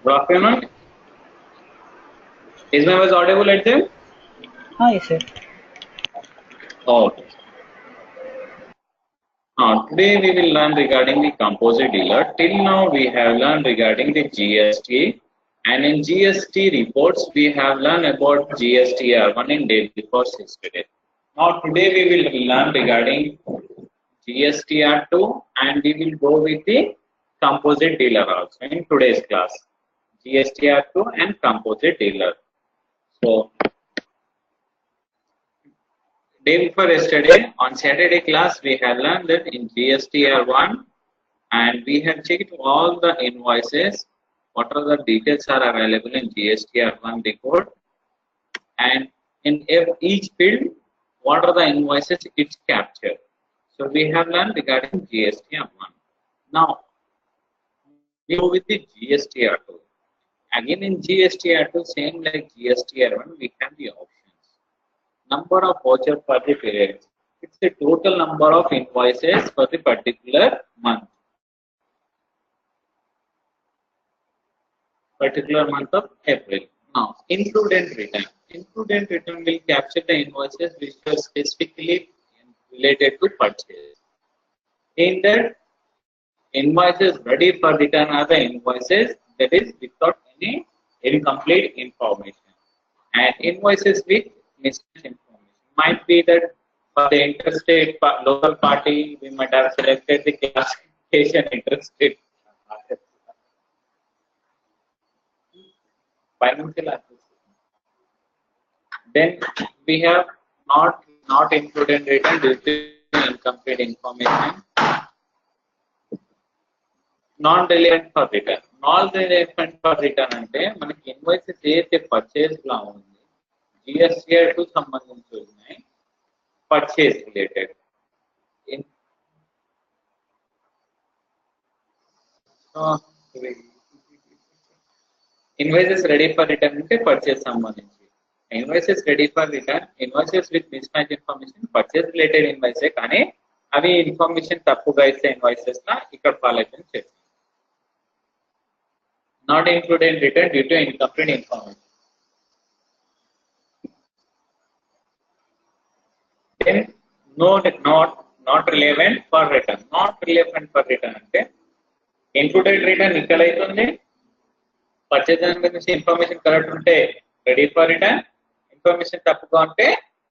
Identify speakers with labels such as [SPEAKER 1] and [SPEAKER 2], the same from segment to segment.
[SPEAKER 1] Good afternoon. Is my voice audible at them?
[SPEAKER 2] Yes, sir.
[SPEAKER 1] Okay. Today we will learn regarding the composite dealer. Till now we have learned regarding the GST, and in GST reports we have learned about GST-R1 in daily course yesterday. Now today we will learn regarding GST-R2 and we will go with the composite dealer also in today's class. GST-R2 and composite dealer. So day before yesterday, on Saturday class, we have learned that in GST-R1 and we have checked all the invoices, what are the details are available in GST-R1 report, and in each field, what are the invoices it's captured. So we have learned regarding GST-R1. Now, we go with the GST-R2. Again in GST-R2, same like GST-R1, we have the options. Number of voucher for the period. It's the total number of invoices for the particular month. Particular month of April. Now, include and return. Include and return will capture the invoices which are specifically related to purchase. In that, invoices ready for return are the invoices that is without any incomplete information. And invoices with mismatched information. Might be that for the interstate local party, we might have selected the classification interstate. Then we have not included return due to incomplete information. Non-relevant for return. Non-relevant for return అంటే మనకి invoices ఏదైతే purchase లా ఉంది GST-2 సంబంధించి ఉన్నాయి purchase related invoices ready for return అంటే purchase సంబంధించి invoices ready for return invoices with mismatch information purchase related ఇన్వాయిసే కానీ అవి ఇన్ఫర్మేషన్ తప్పుగా ఇచ్చే ఇన్వాయిసెస్ లా ఇక్కడ ఫాలో అయితే చేస్తాం not included in return due to incomplete information. Then not relevant for return. Not relevant for return అంటే included return ఇక్కడ అవుతుంది పర్చేజ్ గురించి ఇన్ఫర్మేషన్ కరెక్ట్ ఉంటే రెడీ ఫర్ రిటర్న్ ఇన్ఫర్మేషన్ తప్పుగా ఉంటే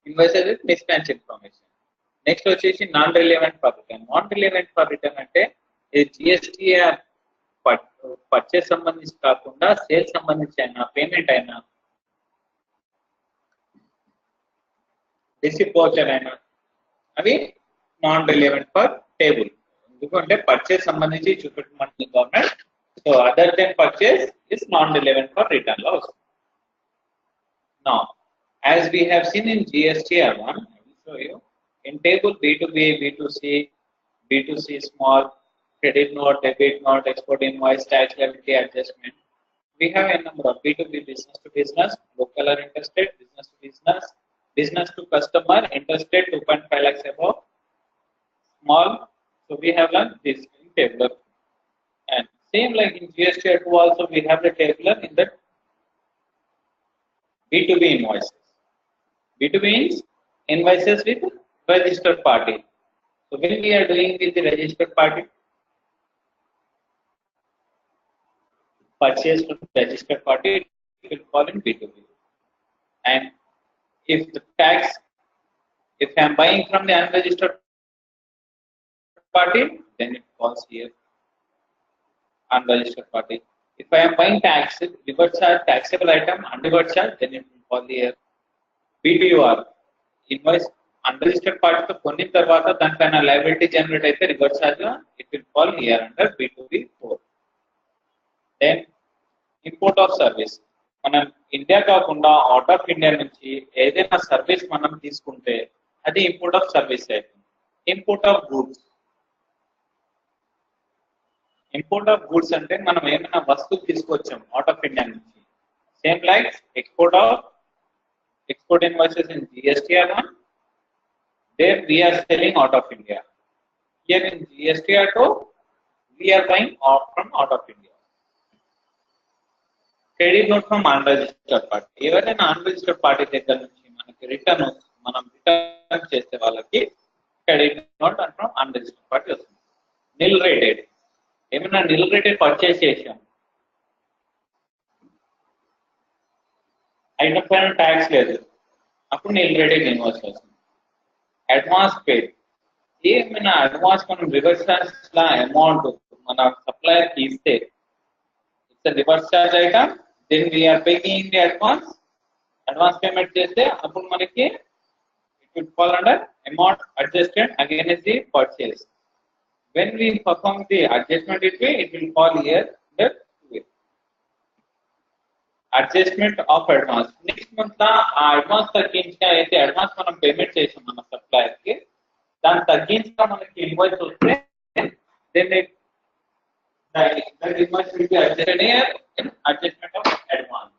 [SPEAKER 1] invoices with mismatch information next వచ్చేసి non relevant for return non relevant for return అంటే ఇది GST పర్చేస్ సంబంధించి కాకుండా సేల్స్ సంబంధించి అయినా పేమెంట్ అయినా రిసిప్ట్ వౌచర్ అయినా అవి నాన్ రిలవెంట్ ఫర్ టేబుల్ ఎందుకంటే పర్చేస్ సంబంధించి చూపెట్టమంటుంది government so other than purchase is non relevant for return లో వస్తుంది now as we have seen in GST-R1 I will show you in table B2B B2C B2C small credit note, debit note, export invoice, tax liability adjustment. We have a number of B2B business to business, local or interstate, business to business, business to customer, interstate 2.5 lakhs above, small. So we have learned this in tabular. And same like in GST-2 also we have the tabular in the B2B invoices. B2B means invoices with registered party. So when we are doing with the registered party, purchase from registered party, it will fall in B2B. And if the tax, if I am buying from the unregistered party, then it falls here, unregistered party. If I am buying tax, reverse charge, taxable item, unreversed charge, then it will fall here. BTUR, invoice unregistered party to konni tarvata danipayina liability generate aithe reverse charge, it will fall here under B2B 4. Then import of service మనం India కాకుండా out of India నుంచి ఏదైనా service మనం తీసుకుంటే అది import of service అవుతుంది import of goods అంటే మనం ఏమైనా వస్తువు తీసుకొచ్చాం అవుట్ ఆఫ్ ఇండియా నుంచి same like export invoices in GST-R1 there we are selling out of India here in GST-R2 we are buying from out of India. credit note from unregistered party. ఎవరైనా unregistered party దగ్గర నుంచి మనకి return మనం return చేసే వాళ్ళకి credit note from unregistered party వస్తుంది. nil rated ఏమైనా nil rated purchase చేసాం, ఐటమ్ పైన ట్యాక్స్ లేదు, అప్పుడు nil rated ఇన్వాయిస్ వస్తుంది. అడ్వాన్స్ పేడ్ ఏమైనా అడ్వాన్స్ మనం రివర్స్ చార్జ్ లా అమౌంట్ మన సప్లయర్ కి ఇస్తే it's reverse charge item, then we are paying the advance payment చేస్తే అప్పుడు మనకి it will fall under amount adjusted against the purchase. when we perform the adjustment it will fall here the adjustment of advance. next month la advance తగ్గించిన అయితే advance మనం payment చేసాం మన supplier కి, దాని తగ్గించిన మనకి ఇన్వాయిస్ వస్తే then that invoice will be adjusted here in adjustment of advance.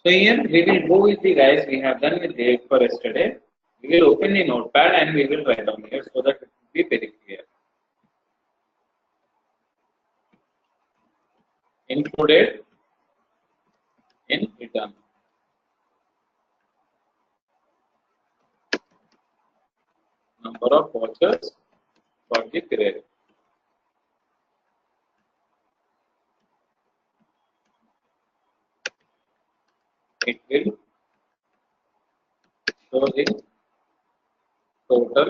[SPEAKER 1] So here we will go with the guys we have done with the for yesterday. We will open the notepad and we will write down here so that it will be very clear. Included in return. Number of vouchers for the period. It will show the total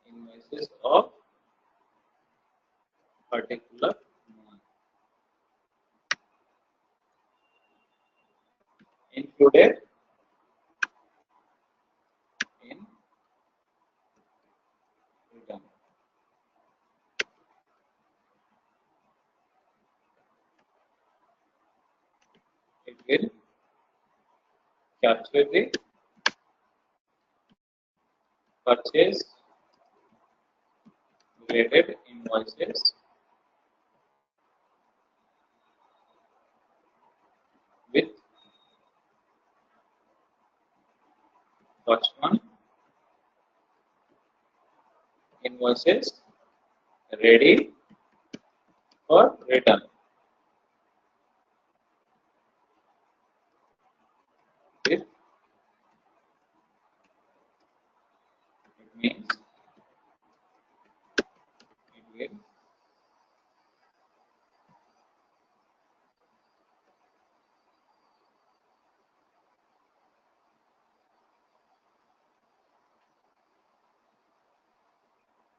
[SPEAKER 1] invoices of particular month. Included in return. It will capture the purchase related invoices with first one invoices ready for return. It means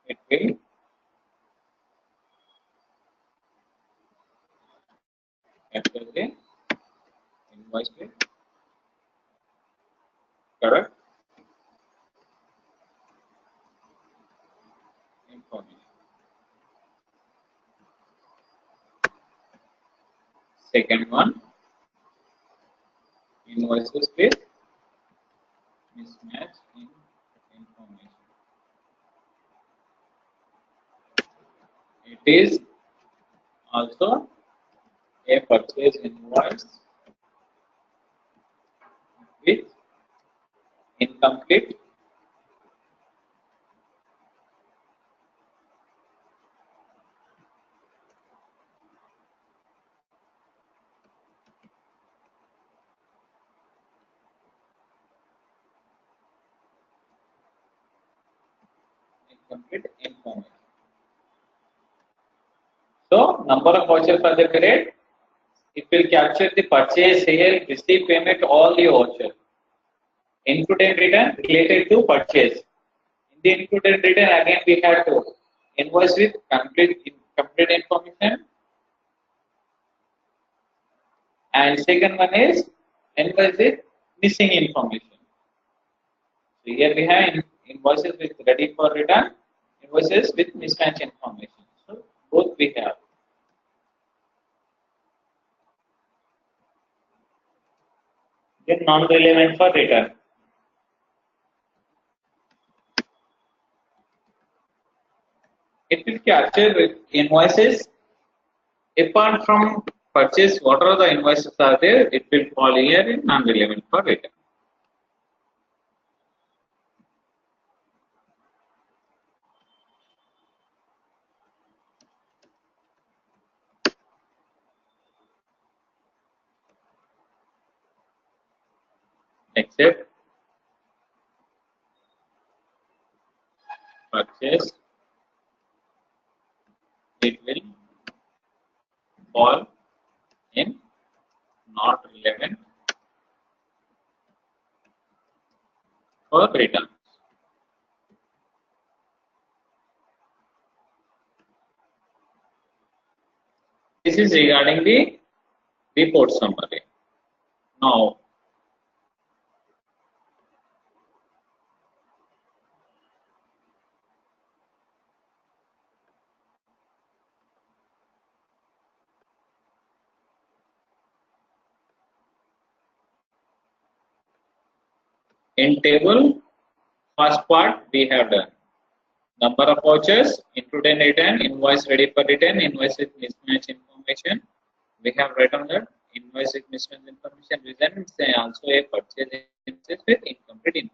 [SPEAKER 1] it will capture the invoice with correct information. Second one, invoices with mismatch in information. It is also a purchase invoice with incomplete information. So number of vouchers for the period, it will capture the purchase, sale, receipt, payment, all the vouchers. Included return related to purchase. In the included return again we have to invoice with complete information, and second one is invoice with missing information. So here we have invoices with ready for return, invoices with mismatch information. So both we have. Then non-relevant for return. It will capture with invoices apart from purchase. What are the invoices are there? It will fall here in non-relevant for return. except purchase, it will fall in not relevant for return. This is regarding the report summary. Now, in table, first part we have done. Number of vouchers, include and return, invoice ready for return, invoice with mismatch information. We have written that invoice with mismatch information reasons also a purchase invoice with incomplete information.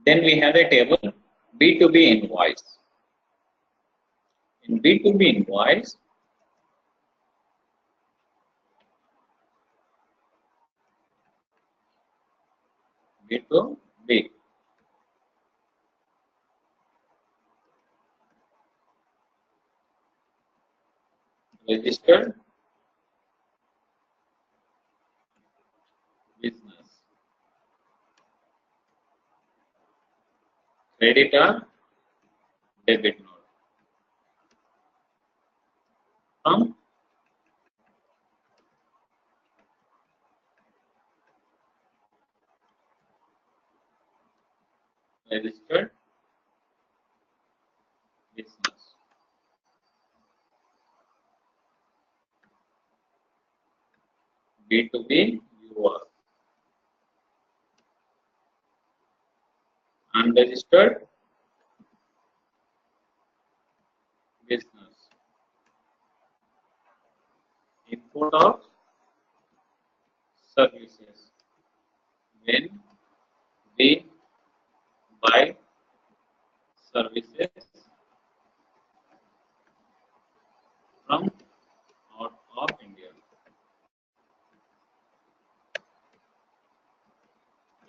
[SPEAKER 1] Then we have a table B2B invoice. In B2B invoice, B2B. Registered business. Credit or debit note. From registered business. B2B UR. Unregistered business. Import of services. When we buy services from out of India.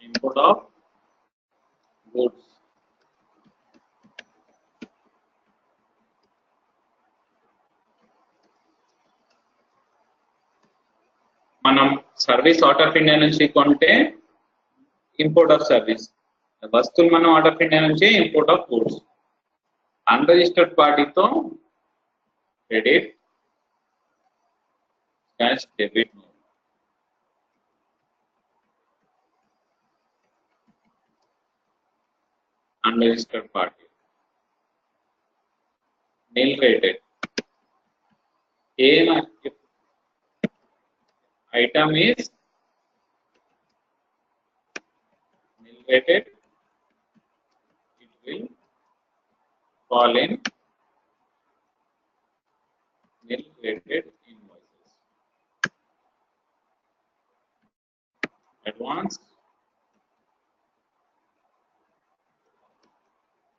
[SPEAKER 1] Import of goods. మనం service out of India నుంచి కొంటే import of service, వస్తువులు మనం out of India నుంచి import of goods. Unregistered పార్టీతో credit cash debit note. Unregistered party. Nil rated. Item is nil rated. It will fall in nil rated invoices. Advance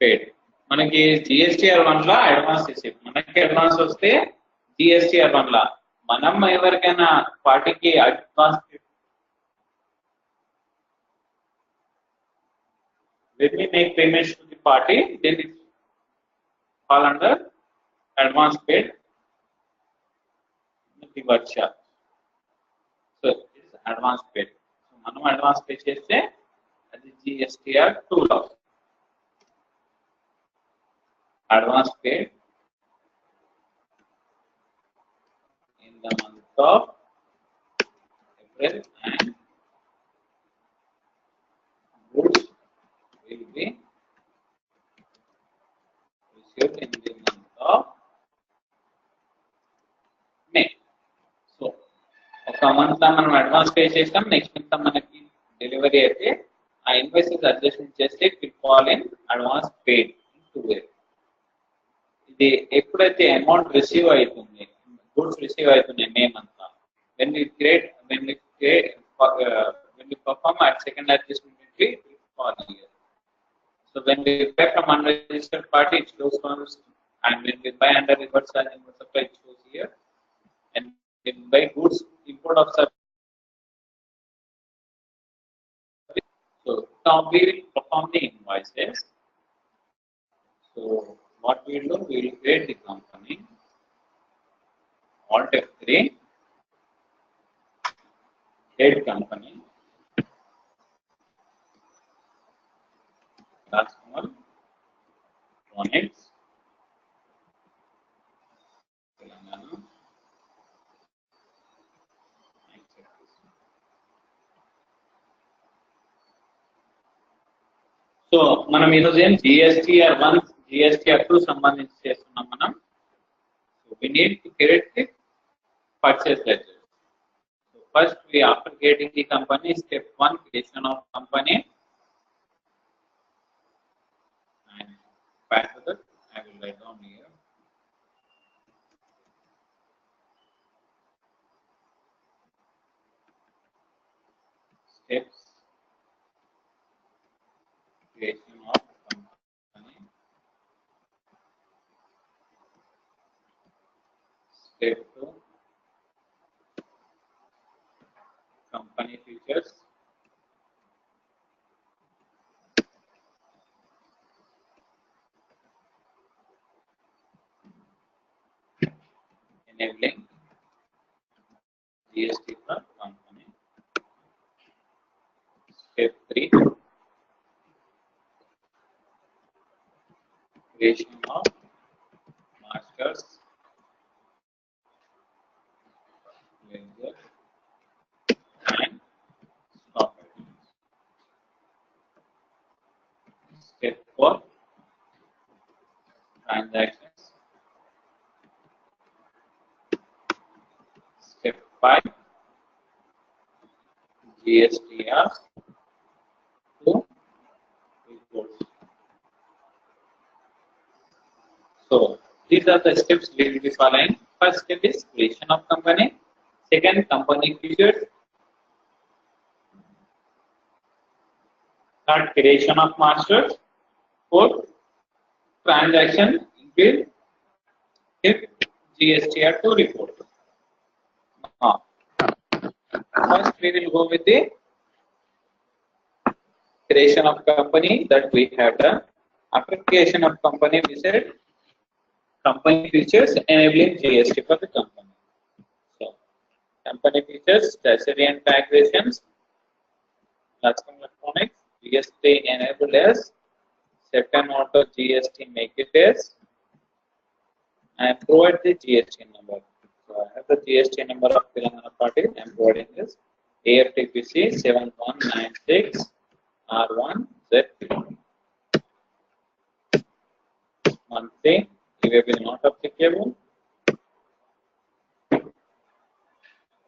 [SPEAKER 1] paid. మనకి GST-R1 లా advance receive, మనకి advance వస్తే GST-R1 లా మనం ఎవరికైనా పార్టీకి advance, when we make payments to the party, then it fall under advance paid the workshop. So it is advance paid. So మనం advance pay చేస్తే అది GST-R2 law. Advance paid in the month of April and goods will be received in the month of May. So, ఒక month మనం advance pay చేస్తాం, next month మనకి delivery అయితే ఆ invoices adjustment చేస్తే it fall in advance paid to way. ఇది ఎప్పుడైతే amount receive అవుతుంది, గూడ్స్ రిసీవ్ అవుతుంది May month, when we perform at second adjustment entry, it fall here. So when we buy from unregistered party, it shows first, and when we buy under reverse charge and supply, it shows here. And when we buy goods, import of service Now we will perform the invoices. So what we will do, we will create the company. Alt F3, head company, customer, electronics, Telangana. So మనం ఈరోజు ఏం GST-1 GST-2 సంబంధించి చేస్తున్నాం మనం. We need to create the purchase ledger. So first, after creating the company, step 1, creation of company, and back to that I will write down here. Steps, creation of company. Step 2, company features. Enabling GST for company. Step 3, creation of masters ledger and stock items. Step 4, transactions. Step 5, GST-2 reports. So these are the steps we will be following. First step is creation of company. Second, company features. Third, creation of masters. Fourth, transaction increase. Fifth, GST-2 report. First, we will go with the creation of company that we have done. After creation of company, we said company features enabling GST for the company. So, company features, treasury and taxations, electronics, GST enabled as, set and auto GST make it as, and provide the GST number. So, I have the GST number of Telangana party. I am providing this APSSDC 7196 R1Z3. Monthly, EVA will not applicable.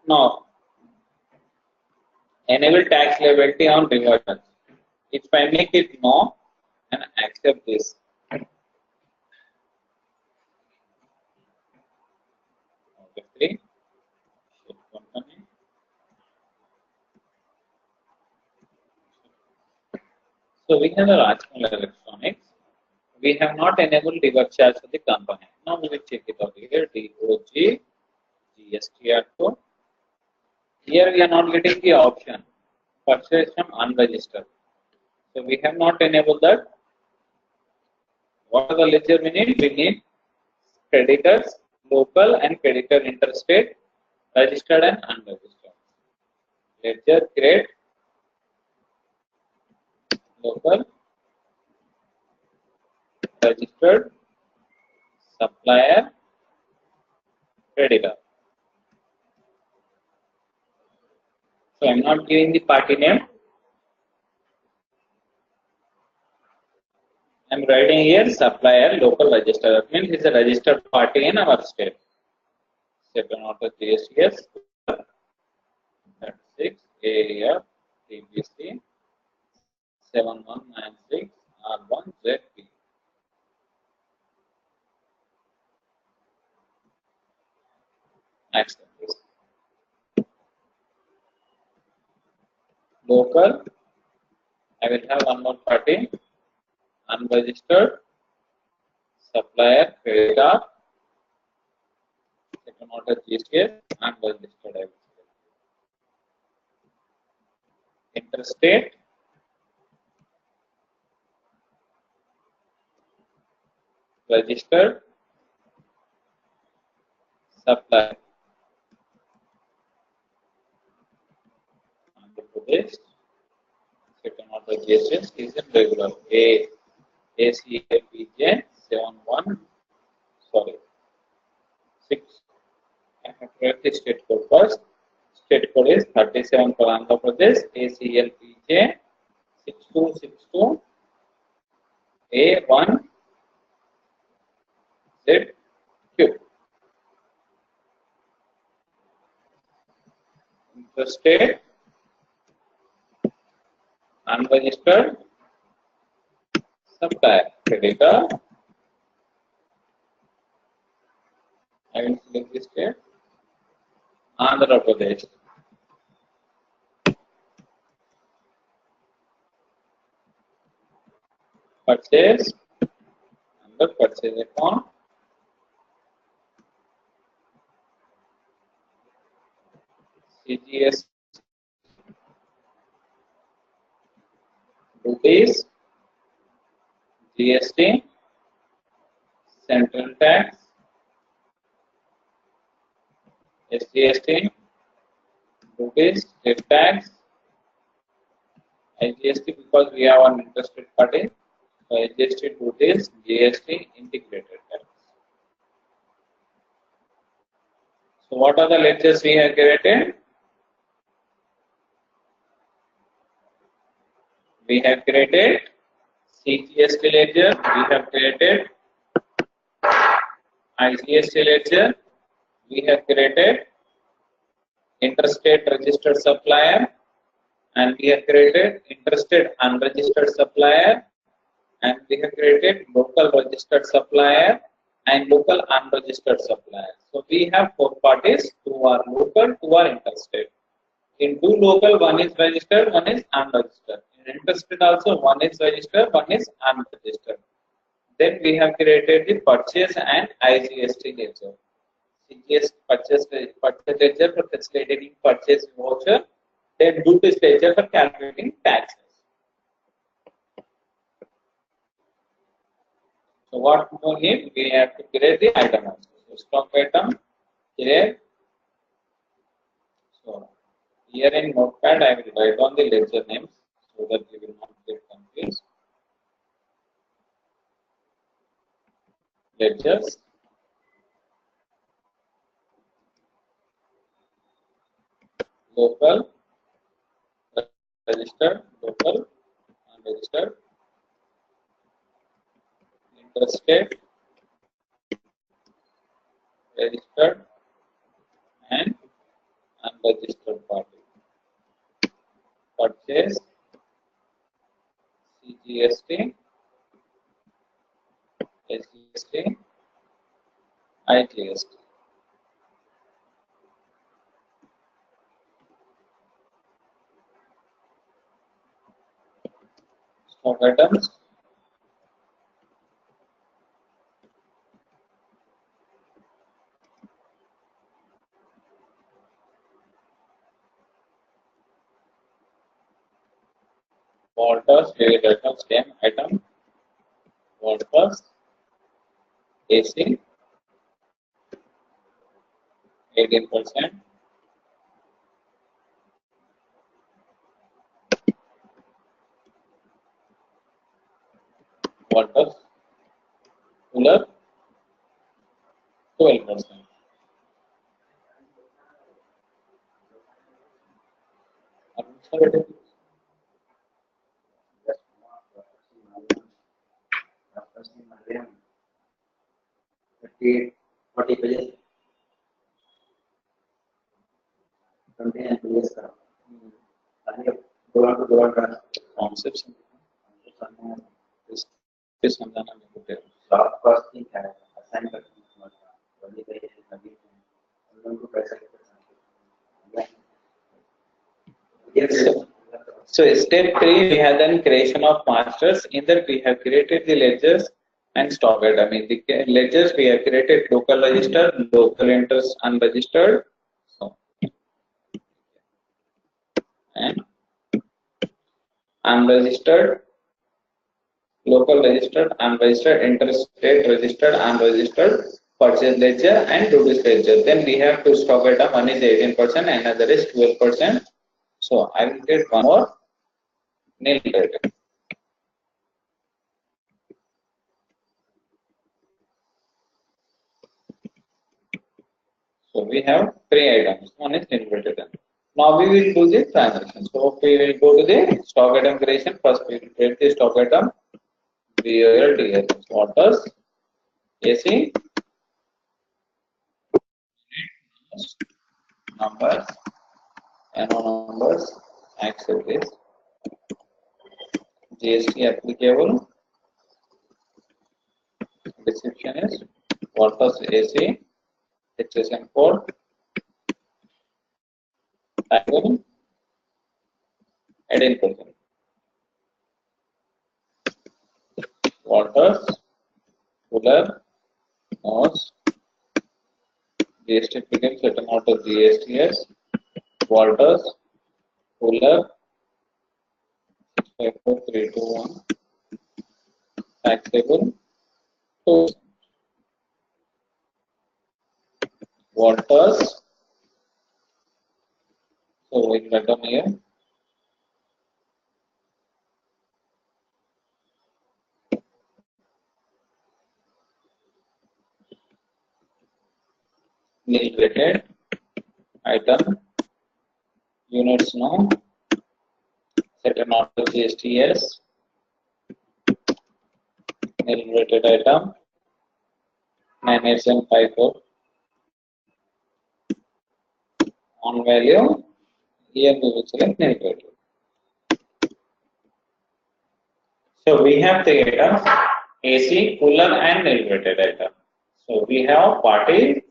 [SPEAKER 1] Now, enable tax liability on reversions. If I make it no and accept this, okay, company. So we have the Rajkumar Electronics. We have not enabled reverse charge for the company. Now we will check it out here. DOG GST-2. Here we are not getting the option purchase from unregistered. So we have not enabled that. What are the ledger we need? We need creditors, local and creditor interstate, registered and unregistered. Ledger create local, registered, supplier, creditor. So I am not giving the party name. I am writing here supplier local registered. That means it's a registered party in our state. Second order GSTS 36 AF TBC 7196 R1ZP. Accept this. Local, I will have one more party. Unregistered, supplier, creditor, second order GSTS, unregistered. I will say. Interstate, registered supplier. Andhra Pradesh, second order GST is in regular. ACLPJ 71, sorry, 6. I have to write the state code first. State code is 37 for Andhra Pradesh, ACLPJ 6262 A1 ZQ. Interstate unregistered supplier. Creditor. I will select the state. Andhra Pradesh. Purchase under purchase account. CGS duties, GST, central tax, SGST, duties, state tax, IGST because we have an interested party, so IGST duties, GST, integrated tax. So what are the ledgers we have created? We have created CGST ledger, we have created IGST ledger, we have created interstate registered supplier, and we have created interstate unregistered supplier, and we have created local registered supplier and local unregistered supplier. So we have 4 parties, 2 are local, 2 are interstate. In 2 local, 1 is registered, 1 is unregistered. In interstate also, 1 is registered, 1 is unregistered. Then we have created the purchase and IGST ledger. CGS purchase ledger for facilitating purchase voucher, then duties ledger for calculating taxes. So what we need? We have to create the item also. So stock item, create. So here in Notepad, I will write down the ledger names so that we will not get confused. Ledgers. Local, registered, local, unregistered, interstate, registered, and unregistered party. Purchase, CGST, SGST, IGST. Stock items. Waters, we will write down same item. Waters, AC, 18%. Waters, cooler, 12%.
[SPEAKER 2] Forty pages. 20 pages का. दोबारा
[SPEAKER 1] Concepts. This समझाना मेरे को
[SPEAKER 2] short first thing है assign करके बंदी करिए नबी उन लोगों को कैसे
[SPEAKER 1] Yes. So step 3, we have done creation of masters. In that we have created the ledgers and stock item. In the ledgers we have created local registered, local interest unregistered, so, and unregistered, local registered, unregistered, interstate registered, unregistered, purchase ledger and duties ledger. Then we have two stock item, one is 18%, another is 12%. So I will get one more nil rated. So we have three items, one is nil rated. Now we will do the transaction. So we will go to the stock item creation. First we will create the stock item BOLDS, waters, AC, numbers, NO numbers, accept this, GST applicable, description is waters AC, HSN code, title, 18%. Waters, cooler, nose, GST applicable, certain out of GSTs, waters, cooler, 654321, taxable, 2. Waters, so we will return here. Nil rated item, units now, certain order GSTs, nil rated item, 98754. On value, here we will select nil rated. So we have the items AC, cooler and nil rated item. So we have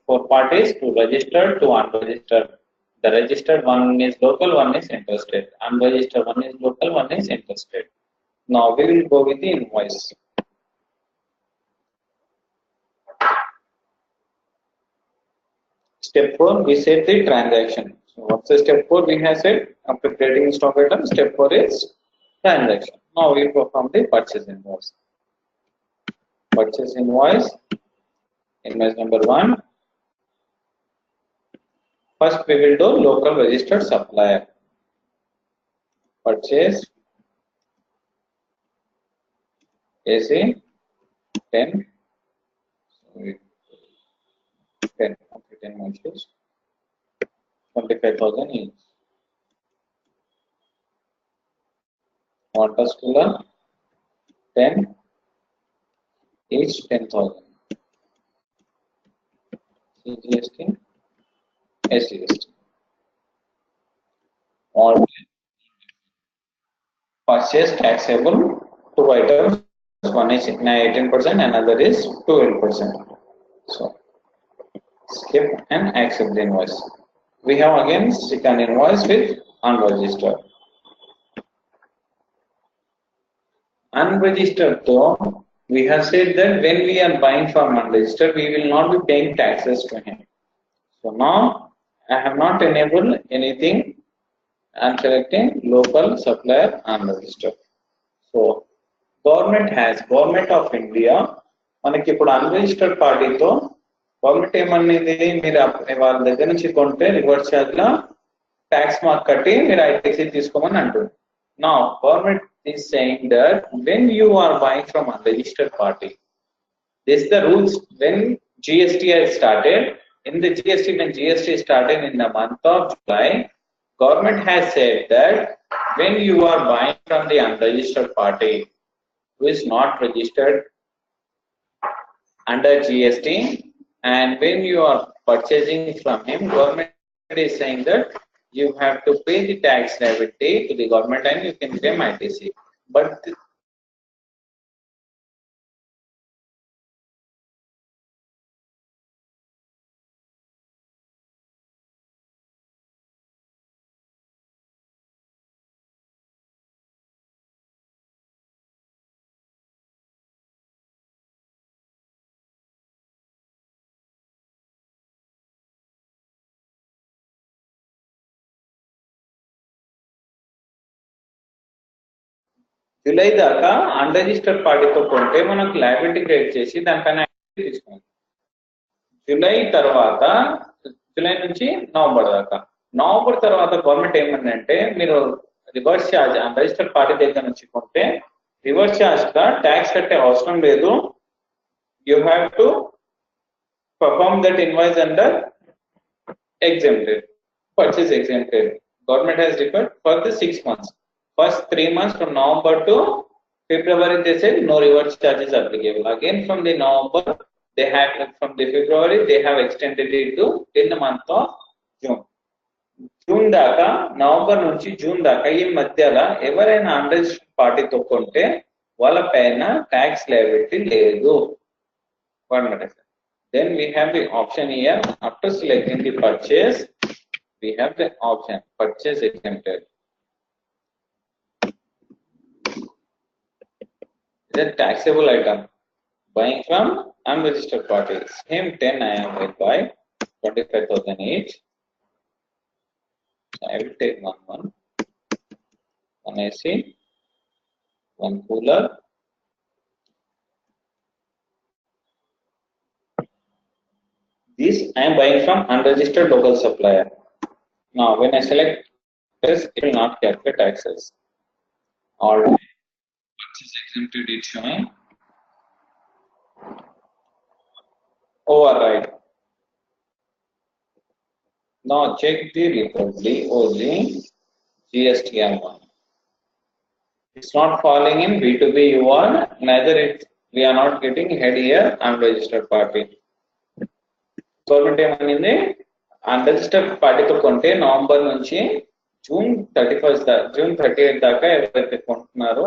[SPEAKER 1] four parties, two registered, two unregistered. The registered one is local, one is interstate. Unregistered one is local, one is interstate. Now we will go with the invoice. Step 4, we set the transaction. So what's the step 4 we have said? After creating stock item, step 4 is transaction. Now we perform the purchase invoice. Purchase invoice number 1. First we will do local registered supplier. Purchase AC 10. Sorry, 10. Okay, 10 matches. 25,000 each. Water cooler 10. Each 10,000. CGST, SGST. All purchase taxable, two items, one is 18%, another is 12%. So skip and accept the invoice. We have again second invoice with unregistered. Unregistered though, we have said that when we are buying from unregistered, we will not be paying taxes to him. So now I have not enabled anything. I am selecting local supplier unregistered. So government of India మనకి ఇప్పుడు unregistered పార్టీతో government ఏమన్నది మీరు వాళ్ళ దగ్గర నుంచి కొంటే reverse charge లా tax mark కట్టి మీరు ఐటీసీ తీసుకోమని అంటుంది. Now government is saying that when you are buying from unregistered party, this is the rules when GST has started. In the GST, when GST started in the month of July, government has said that when you are buying from the unregistered party who is not registered under GST, and when you are purchasing from him, government is saying that you have to pay the tax liability to the government and you can claim ITC. But July దాకా unregistered పార్టీతో కొంటే మనకు liability create చేసి దానిపైన తీసుకోండి. July తర్వాత July నుంచి November దాకా. నవంబర్ తర్వాత గవర్నమెంట్ ఏమందంటే మీరు రివర్స్ ఛార్జ్ అన్రిజిస్టర్డ్ పార్టీ దగ్గర నుంచి కొంటే రివర్స్ ఛార్జ్ గా ట్యాక్స్ కట్టే అవసరం లేదు. You have to perform that invoice under exempted, purchase exempted. Government has referred for the 6 months. First 3 months from November to February, they said no reverse charges applicable. Again from the November, they have from the February, they have extended it to in the month of June. June దాకా November నుంచి June దాకా ఈ మధ్యలో ఎవరైనా unregistered పార్టీతో కొంటే వాళ్ళ పైన ట్యాక్స్ లయబిలిటీ లేదు. Then we have the option here. After selecting the purchase, we have the option purchase exempted. It's a taxable item. Buying from unregistered parties. Same 10 I am will buy 25,000 each. I will take one AC, one cooler. This I am buying from unregistered local supplier. Now, when I select this, it will not calculate taxes. Alright, purchase exempted is showing. Override. Now check the report DOG GST-1. It's not falling in B2B UR, neither we are not getting head here unregistered party. Government ఏమనింది unregistered పార్టీతో కొంటే November నుంచి June 30 దాకా ఎవరైతే కొంటున్నారో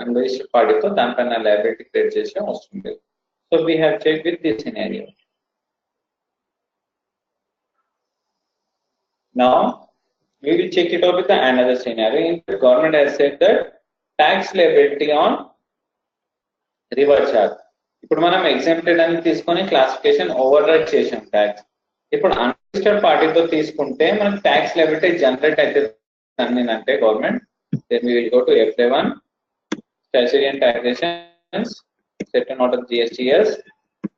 [SPEAKER 1] unregistered పార్టీతో దానిపైన liability create చేసే అవసరం లేదు. So we have check with this scenario. Now we will check it out with another scenario. In the government has said that tax liability on reverse charge. ఇప్పుడు మనం exempted అని తీసుకొని classification override చేసాం tax. ఇప్పుడు unregistered పార్టీతో తీసుకుంటే మనకు tax liability generate అయితే అంటే government then we will go to F11 statutory and taxations, certain order GSTs,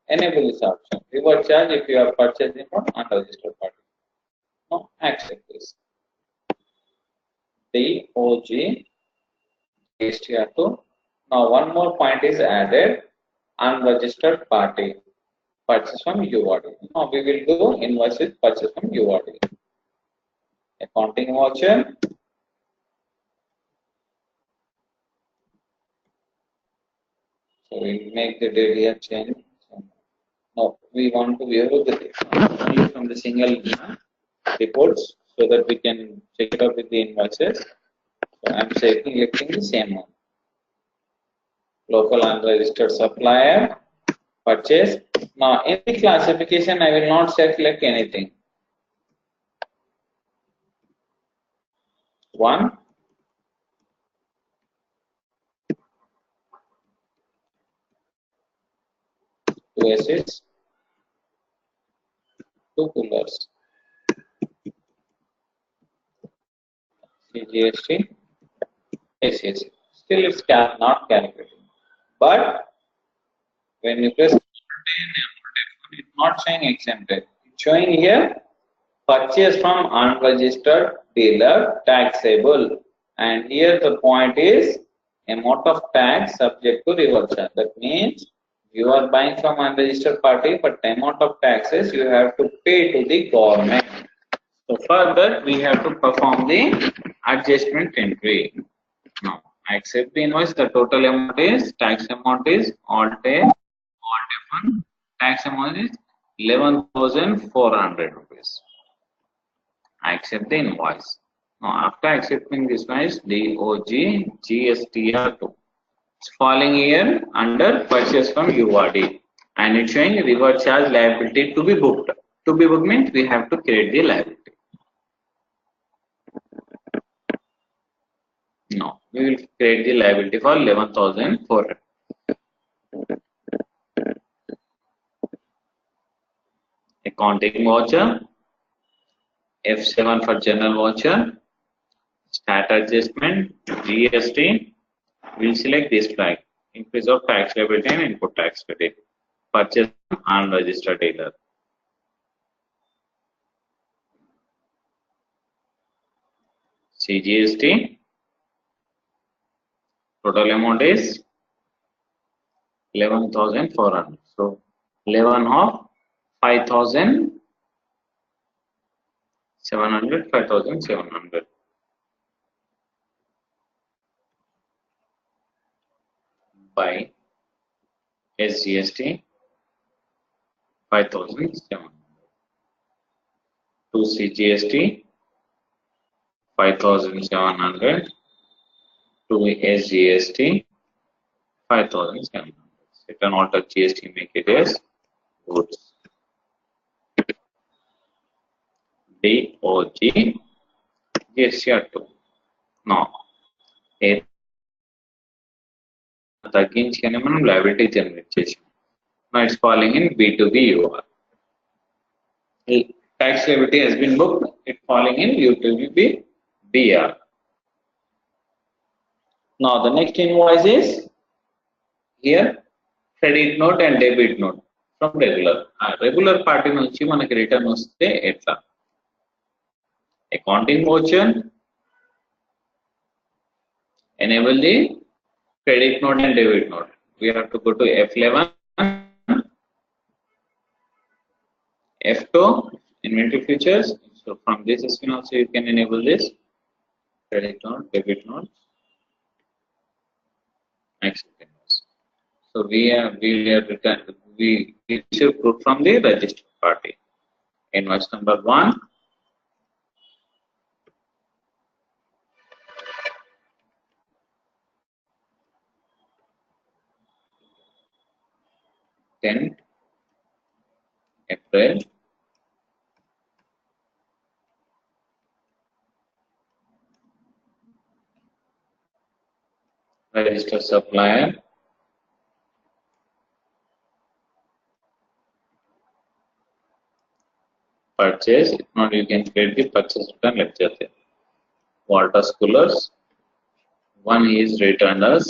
[SPEAKER 1] enable this option. Reverse charge if you are purchasing from unregistered party. Now accept this. DOG Gstr-2. Now one more point is added. Unregistered party purchase from URD. Now we will do invoice with purchase from URD. Accounting voucher. So we make the date here change. No, we want to view the only from the single reports so that we can check it out with the invoices. So I am selecting the same one. Local unregistered supplier purchase. Now in the classification I will not select anything. 1 2 acids, 2 coolers, GST, ACS. Still it's not calculated. But when you press it's not showing exempted. It's showing here purchase from unregistered dealer taxable, and here the point is amount of tax subject to reverse charge. That means you are buying from unregistered party, but the amount of taxes you have to pay to the government. So further we have to perform the adjustment entry. Now I accept the invoice. The total amount is tax amount is all tax tax amount is 11,400 rupees. I accept the invoice. Now after accepting this invoice, DOG Gstr-2. It's falling here under purchase from URD, and it's showing reverse charge liability to be booked. To be booked means we have to create the liability. No, we will create the liability for 11,400. Accounting voucher, F7 for general voucher, stat adjustment, GST, we'll select this flag. Increase of tax liability and input tax credit. Purchase from unregistered dealer. CGST. Total amount is 11,400. So 11 of 5,700, 5,700. By SGST 5,700. To CGST 5,700. To SGST 5,700. Return alter GST make it as goods. DOG GST-2. Now, తగ్గించుకొని మనం liability generate చేసాం. Now it's falling in B2B UR. Tax liability has been booked. It's falling in U2B BR. Now the next invoice is here credit note and debit note from regular. Regular party నుంచి మనకి return వస్తే ఎట్లా? Accounting voucher, enable the credit note and debit note. We have to go to F11, F2, inventory features. So from this screen also you can enable this credit note, debit note, accept invoice. So we receive proof from the registered party. Invoice number 1. April. Register supplier. Purchase. If not, you can create the purchase return lecture there. Water coolers. One is returned as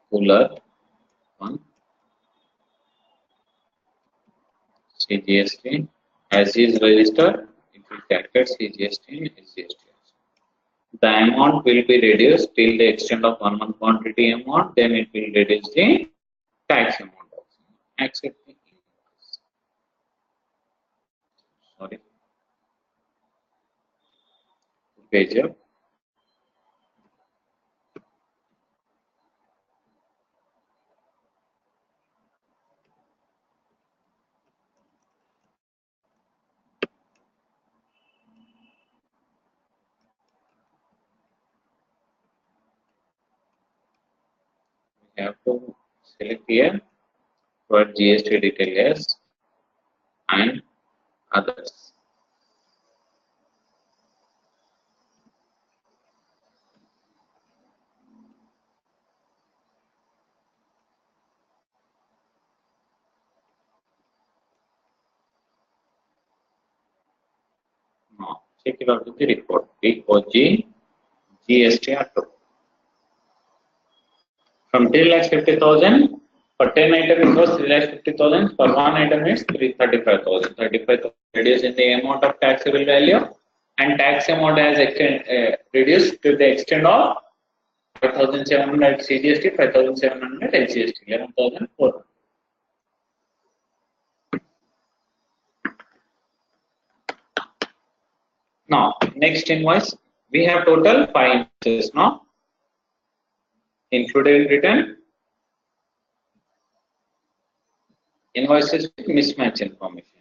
[SPEAKER 1] cooler. One. CGST. As is registered, it will calculate CGST and SGST. The amount will be reduced till the extent of 1 month quantity amount, then it will reduce the tax amount also. Accept the invoice. Sorry. Page up. We have to select here for GST detail yes and others. Now check it out with the report. DOG GST-2. From 3,50,000 for 10 items it was 3,50,000. For one item it's 335,000. 35,000 reduced in the amount of taxable value, and tax amount has reduced to the extent of 5,700 CGST, 5,700 LGST, 11,400. Now next invoice, we have total 5 invoices now, including return. Invoices with mismatch information.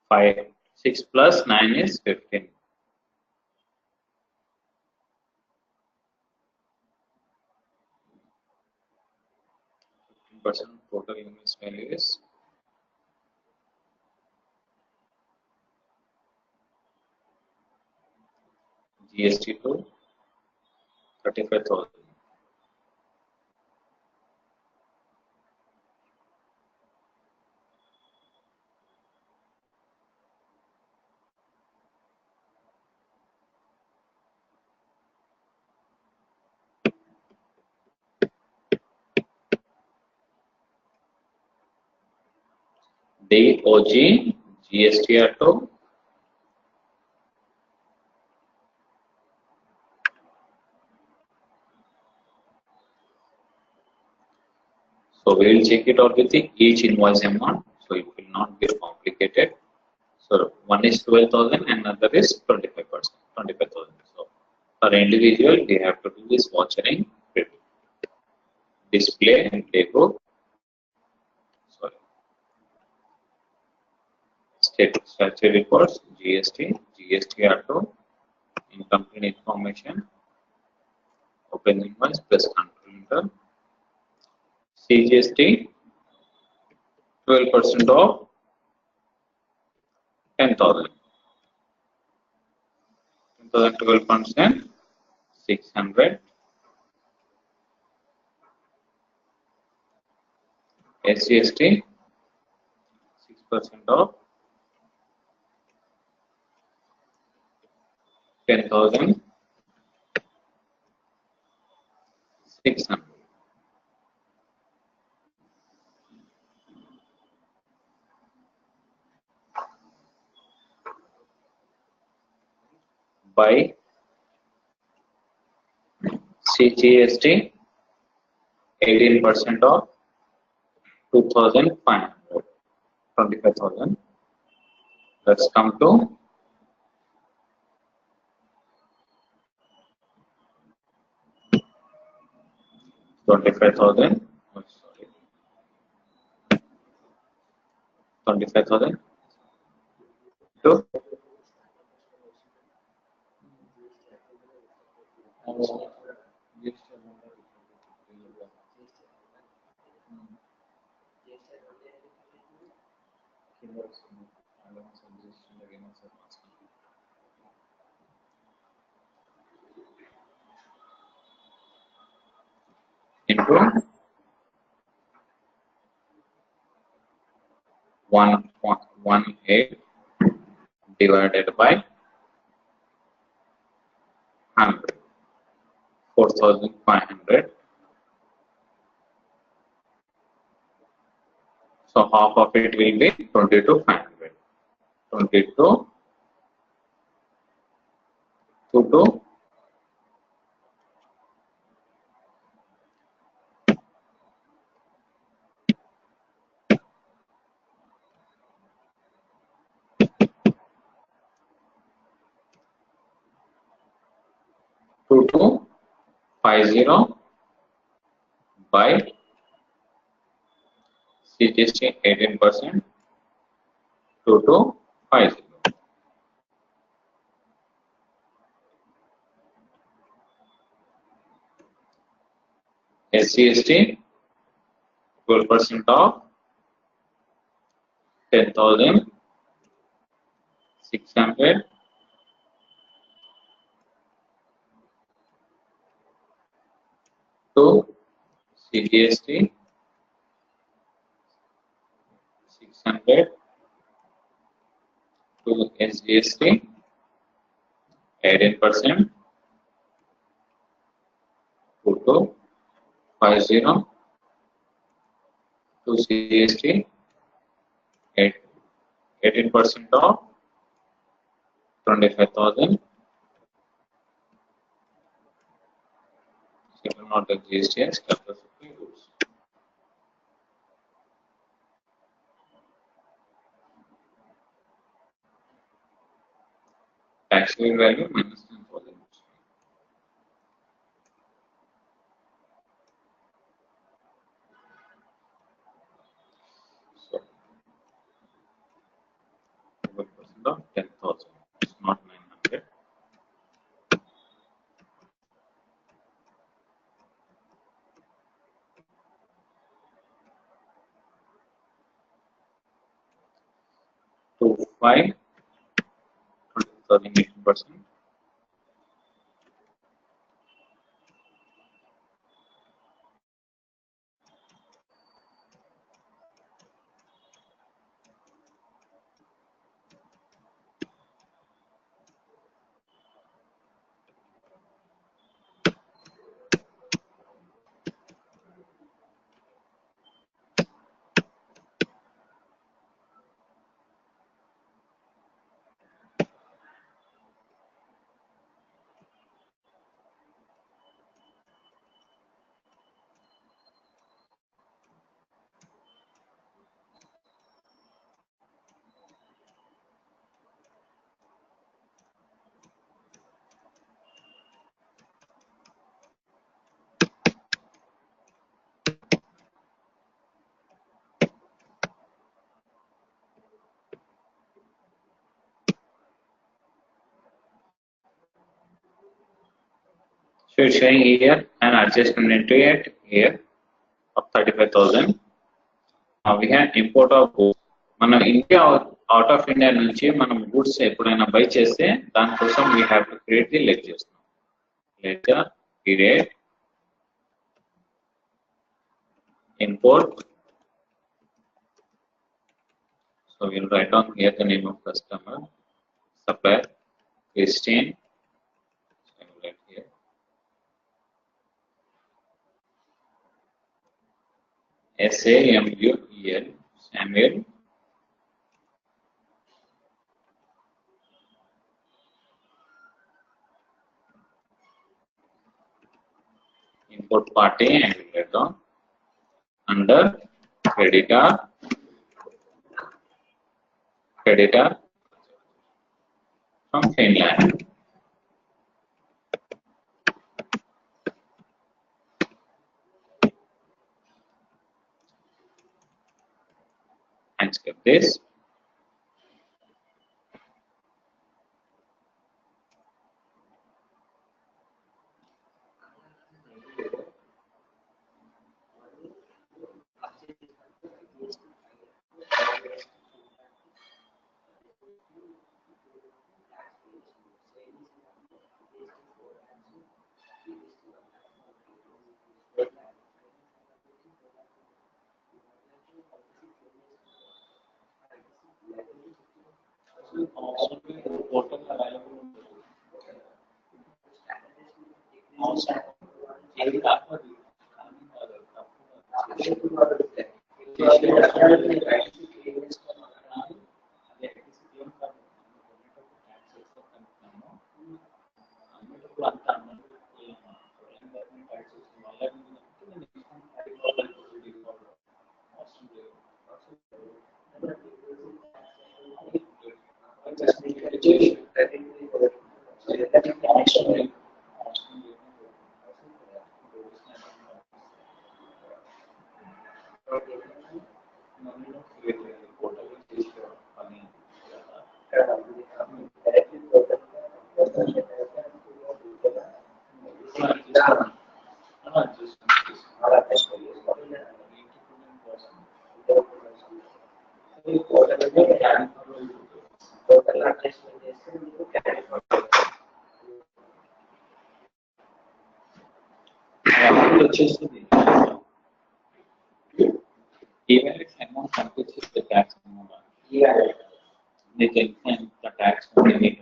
[SPEAKER 1] 5, 6 plus 9 is 15. Percent total units value is GST-2 35,000. DOG GST-2 so we will check it out with each invoice amount, so it will not be complicated. So one is 12,000 and another is 25%, 25,000. So for individual, we have to do this vouchering, display, and playbook. Sorry, state structure reports, GST, GST-2, incomplete information, open invoice plus control enter, CGST 12% of 10,000. 10,000 12%, 600. SGST 6% of 10,000, 600. By CGST 18% of 2,500, 25,000. Let's come to 25,000. Oh, sorry, 25,000 to into 1.18 divided by 100, 4,500. So half of it will be 22,500. 22 to 2250 by CGST 18%, 2250. SGST 12% of 10,600 to CGST 600 to SGST 18%, 2250 to CGST 18% of 25,000. Second order GST as capacity rules. Taxable value minus 10,000. So, 5 20,000 18%. So it's showing here an adjustment into it here of 35,000. Now we have import of goods. మనం India out of India నుంచి మనం goods ఎప్పుడైనా by చేస్తే దానికోసం we have to create the ledgers. Ledger period import. So we'll write down here the name of customer, supplier, Christine. So I will write here SAMUEL, Samuel. Import party and we will write down under creditor from Finland. And skip this. Even if amount computes the tax amount, they can find the tax only.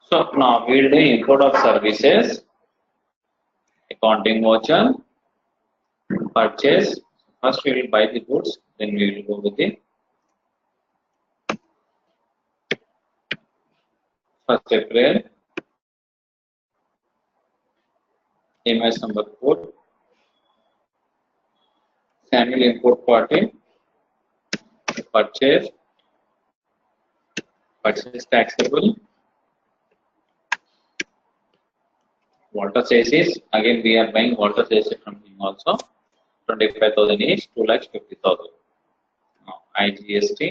[SPEAKER 1] So now we will do import of services, accounting voucher, purchase. First we will buy the goods, then we will go with the first April, EMS number code, Samuel import party, purchase taxable, water chassis. Again we are buying water chassis from him also. 25,000 each, 2,50,000. Now IGST.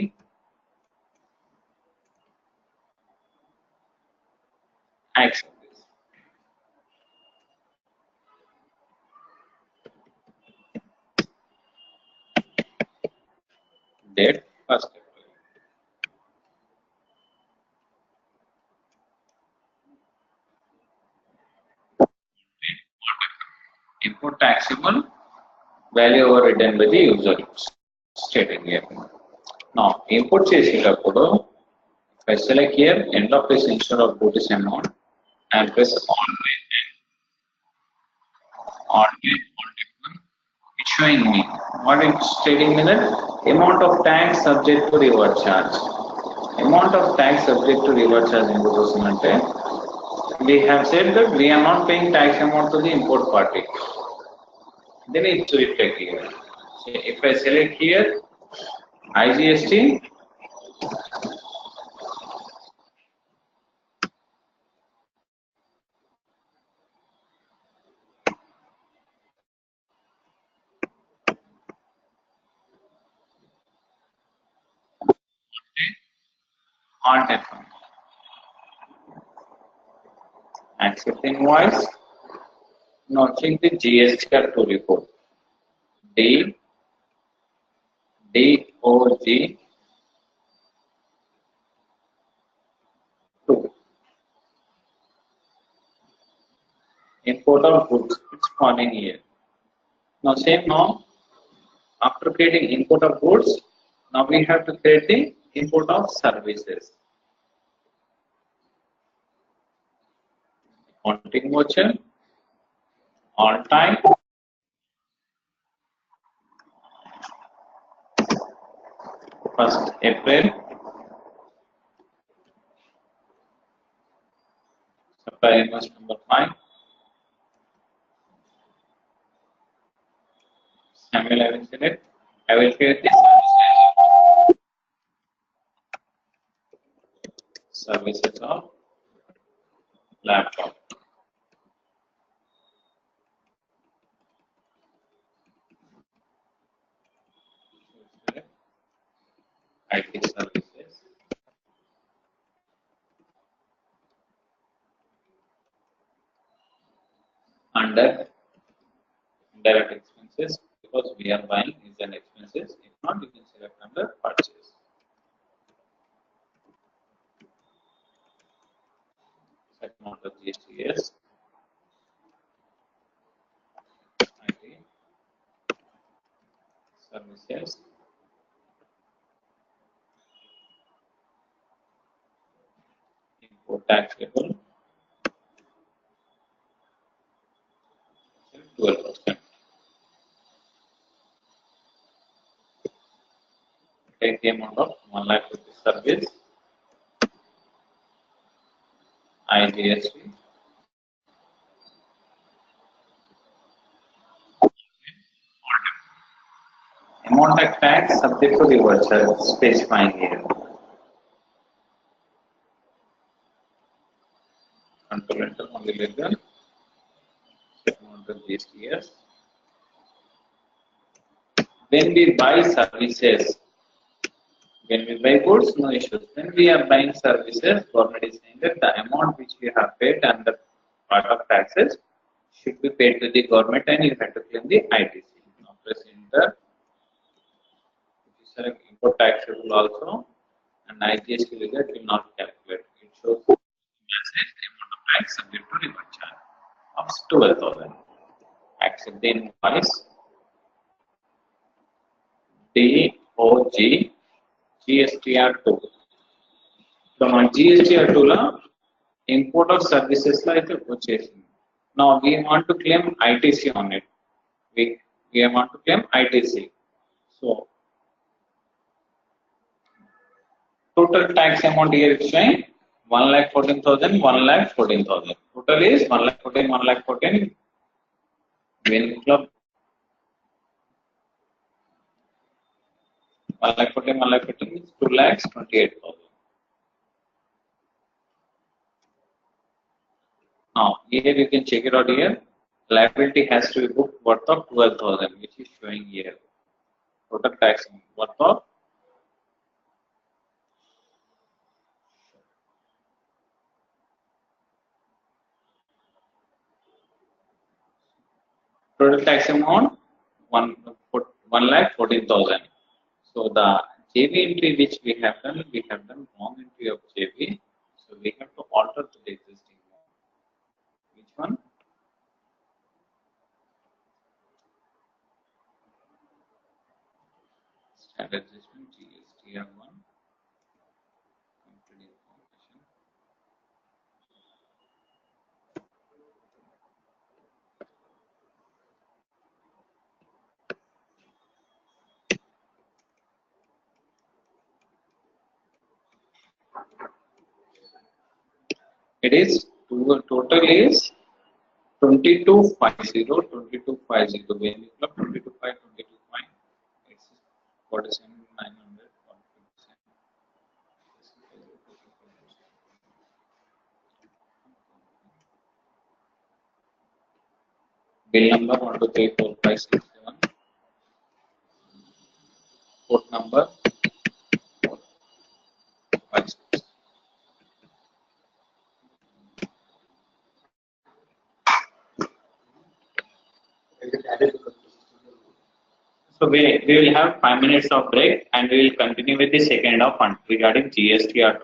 [SPEAKER 1] Accept this. First April. Input taxable value overridden by the user stated here. Now, input చేసేటప్పుడు if I select here end of this instead of duties amount and press on it's showing me what it's stating me that amount of tax subject to reward charge. Amount of tax subject to reward charge in the we have said that we are not paying tax amount to the import party. Then it's reflect here. So if I select here IGST, alt F1, accept invoice. Now check the GST-Gstr-2 report. DOG2. Import of goods. It's spawning here. Now same now. After creating import of goods, now we have to create the import of services. Accounting voucher, all time, first April, supply invoice number 5, Samuel I will select. I will create the services of laptop. IT services. Under direct expenses, because we are buying is an expenses. If not, you can select under purchase. Second order GST IT services. Import taxable 12%. Take the amount of 1 lakh rupees service. IGST. Amount of tax subject to reward charge specifying here. Control enter on the legal. Second order GSTs. When we buy services, when we buy goods, no issues. When we are buying services, government is saying that the amount which we have paid under part of taxes should be paid to the government and you have to claim the ITC. Now press enter. If you select import taxable also and IGST result will not calculate. It shows message amount of tax subject to reward charge of 12,000. Accept the invoice. DOG GST-Gstr-2. So my GST-Gstr-2 la import of services la ite vachesindi. Now we want to claim ITC on it. We want to claim ITC. So total tax amount here is showing 1,14,000, 1,14,000. Total is 1,14,000, 1,14,000. When club 1,14,000 means 2,28,000. Now here you can check it out here. Liability has to be booked worth of 12,000, which is showing here. Total tax worth of total tax amount 1,14,000. So the JV entry which we have done wrong entry of JV. So we have to alter to the existing one. Which one? Standard adjustment GST-1. Complete information. It is total is 2250, 2250. When you club 22.5, 22.5, it's 47,900. Bill number 1234567. Port number 456. So we will have 5 minutes of break and we will continue with the second of fund regarding GST-R2.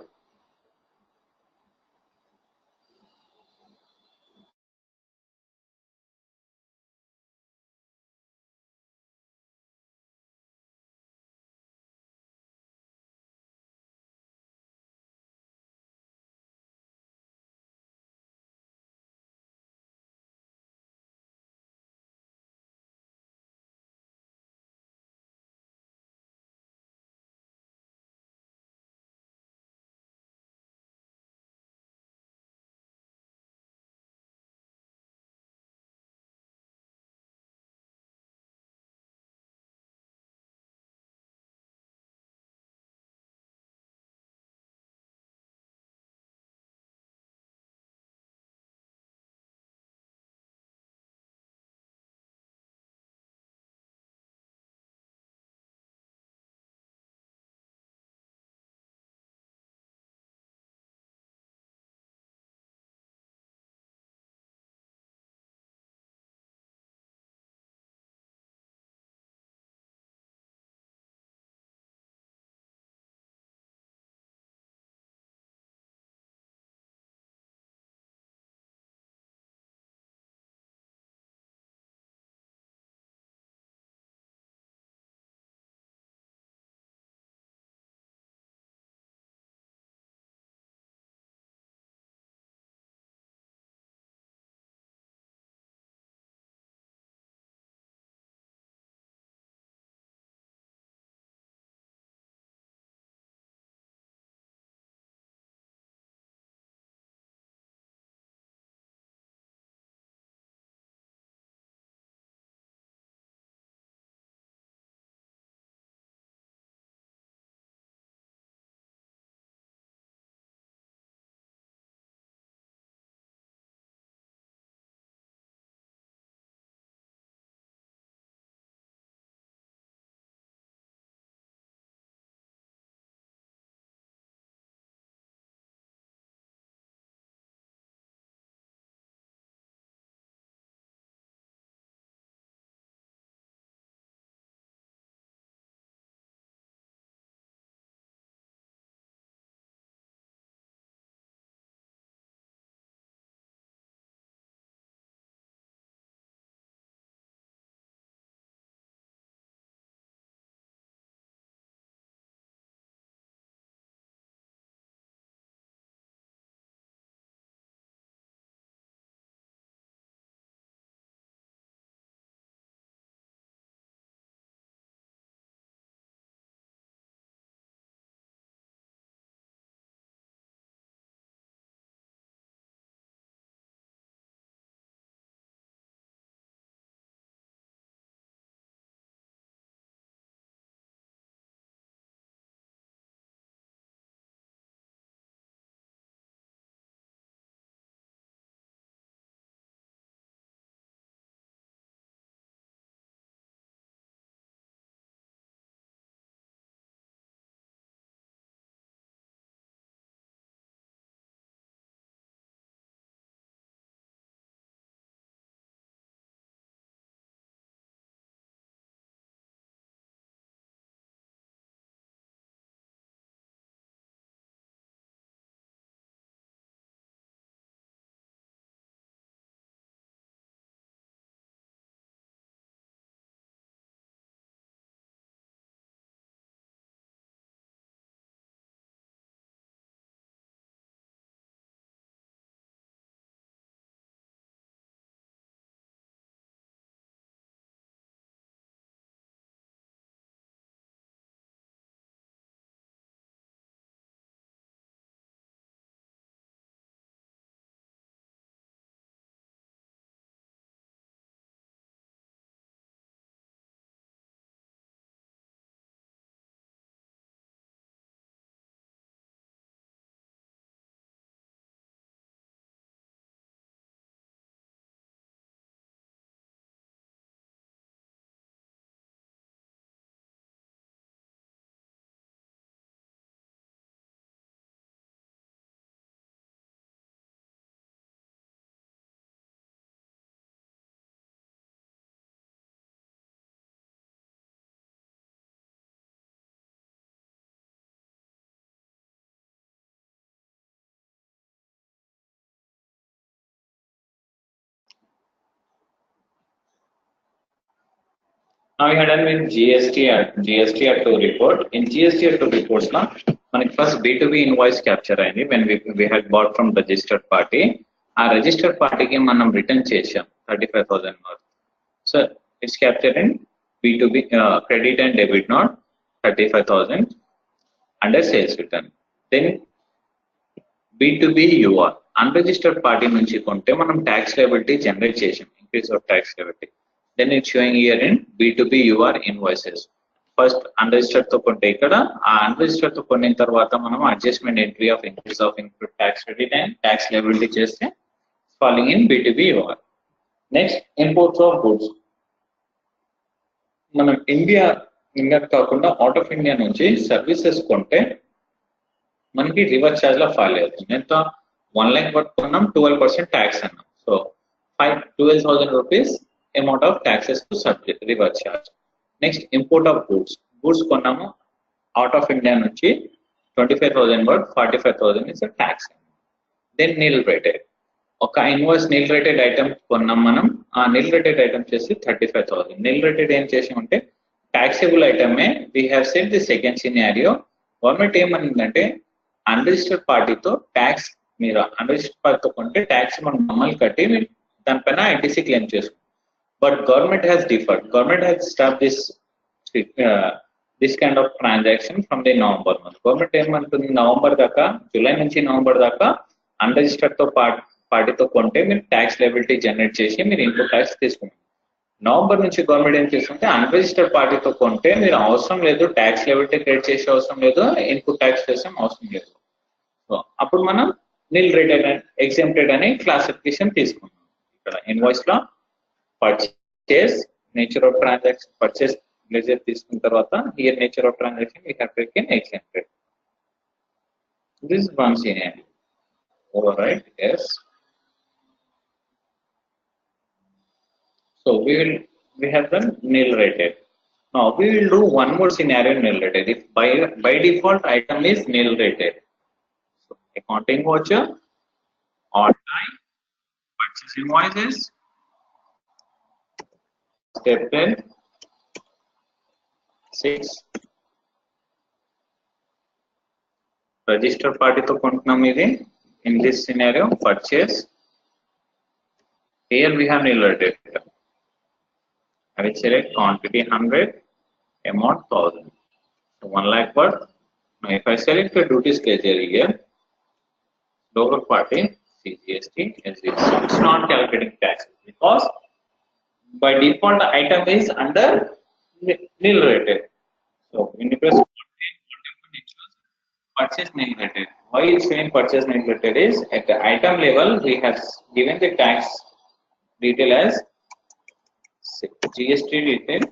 [SPEAKER 1] Now we are done with GST-2 report. In GST-2 reports, now, first B2B invoice capture అయింది when we had bought from registered party. ఆ registered party కి మనం return చేసాం 35,000 worth. So it's captured in B2B credit and debit note 35,000 under sales return. Then B2B UR unregistered party నుంచి కొంటే మనం tax liability generate చేసాం, increase of tax liability. Then it's showing here in B2B UR invoices. First unregistered తో కొంటే ఇక్కడ ఆ unregistered తో కొన్న తర్వాత మనం adjustment entry of increase of input tax credit and tax liability చేస్తే falling in B2B UR. Next, imports of goods. మనం ఇండియా కాకుండా అవుట్ ఆఫ్ ఇండియా నుంచి సర్వీసెస్ కొంటే మనకి రివర్స్ ఛార్జ్ లో ఫైల్ అవుతుంది. ఎంత 1 lakh వర్త్ కొన్నాం 12% ట్యాక్స్ అన్నాం. So 12,000 rupees amount of taxes to subject reverse charge. Next import of goods కొన్నాము అవుట్ ఆఫ్ ఇండియా నుంచి 25,000 worth 45,000 is tax. Then nil rated ఒక ఇన్వాయిస్ నిల్ రేటెడ్ ఐటమ్ కొన్నాం మనం, ఆ నిల్ రేటెడ్ ఐటమ్ చేసి 35,000. నిల్ rated ఏం చేసామంటే taxable ఐటమే. We have set the second scenario. Government ఏమనిందంటే అన్రిజిస్టర్డ్ పార్టీతో ట్యాక్స్ మీరు అన్రిజిస్టర్డ్ పార్టీతో కొంటే ట్యాక్స్ మనం మమ్మల్ని కట్టి దానిపైన ఐటీసీ క్లెయిమ్ చేసుకుంటాం. But government has deferred. Government has stop this kind of transaction from the November month. Government ఏమంటుంది, నవంబర్ దాకా, జూలై నుంచి నవంబర్ దాకా అన్రిజిస్టర్డ్ తో పార్టీతో కొంటే మీరు ట్యాక్స్ లయబిలిటీ జనరేట్ చేసి మీరు ఇన్పుట్ ట్యాక్స్ తీసుకుంటారు. నవంబర్ నుంచి గవర్నమెంట్ ఏం చేస్తుంటే అన్రిజిస్టర్డ్ పార్టీతో కొంటే మీరు అవసరం లేదు, ట్యాక్స్ లయబిలిటీ క్రియేట్ చేసే అవసరం లేదు, ఇన్పుట్ ట్యాక్స్ చేసే అవసరం లేదు. సో అప్పుడు మనం నిల్ రేటెడ్ ఎగ్జెంప్టెడ్ అనే క్లాసిఫికేషన్ తీసుకున్నాం. ఇక్కడ ఇన్వాయిస్ లో purchase, nature of transaction, purchase ledger తీసుకున్న తర్వాత here nature of transaction we have taken exempted. This one scenario. Alright, yes. So we have done nil rated. Now we will do one more scenario nil rated. If by default item is nil rated. So accounting voucher, on time, purchase invoices, step 10, 6. Registered party to kontunam idi. In this scenario, purchase. Here we have nil rated. I will select quantity 100, amount 1000. So 1 lakh worth. Now if I select the duty schedule here, lower party, CGST, SDC. It's not calculating tax because by default the item is under nil rated. So when you press purchase nil rated. Why it's showing purchase nil rated is at the item level we have given the tax detail as GST detail.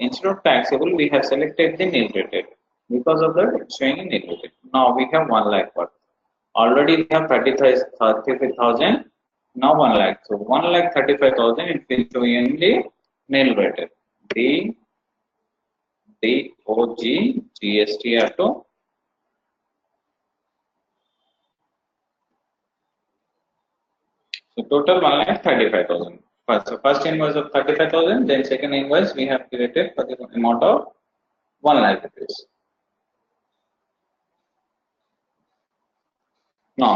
[SPEAKER 1] Instead of taxable we have selected the nil rated. Because of that it's showing in nil rated. Now we have 1 lakh worth. Already we have 35,000. Now 1 lakh. So 1,35,000 it will show in the nil rated. DOG GST-2. So total 1,35,000. First invoice of 35,000, then second invoice we have created for the amount of 1 lakh rupees. Now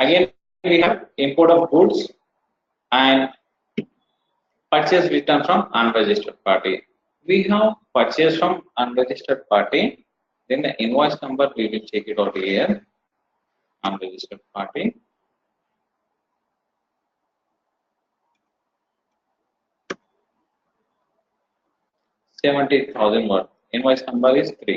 [SPEAKER 1] again we have import of goods and purchase return from unregistered party. We have purchase from unregistered party, then the invoice number we will check it out here. Unregistered party. $70,000 worth. Invoice number is 3.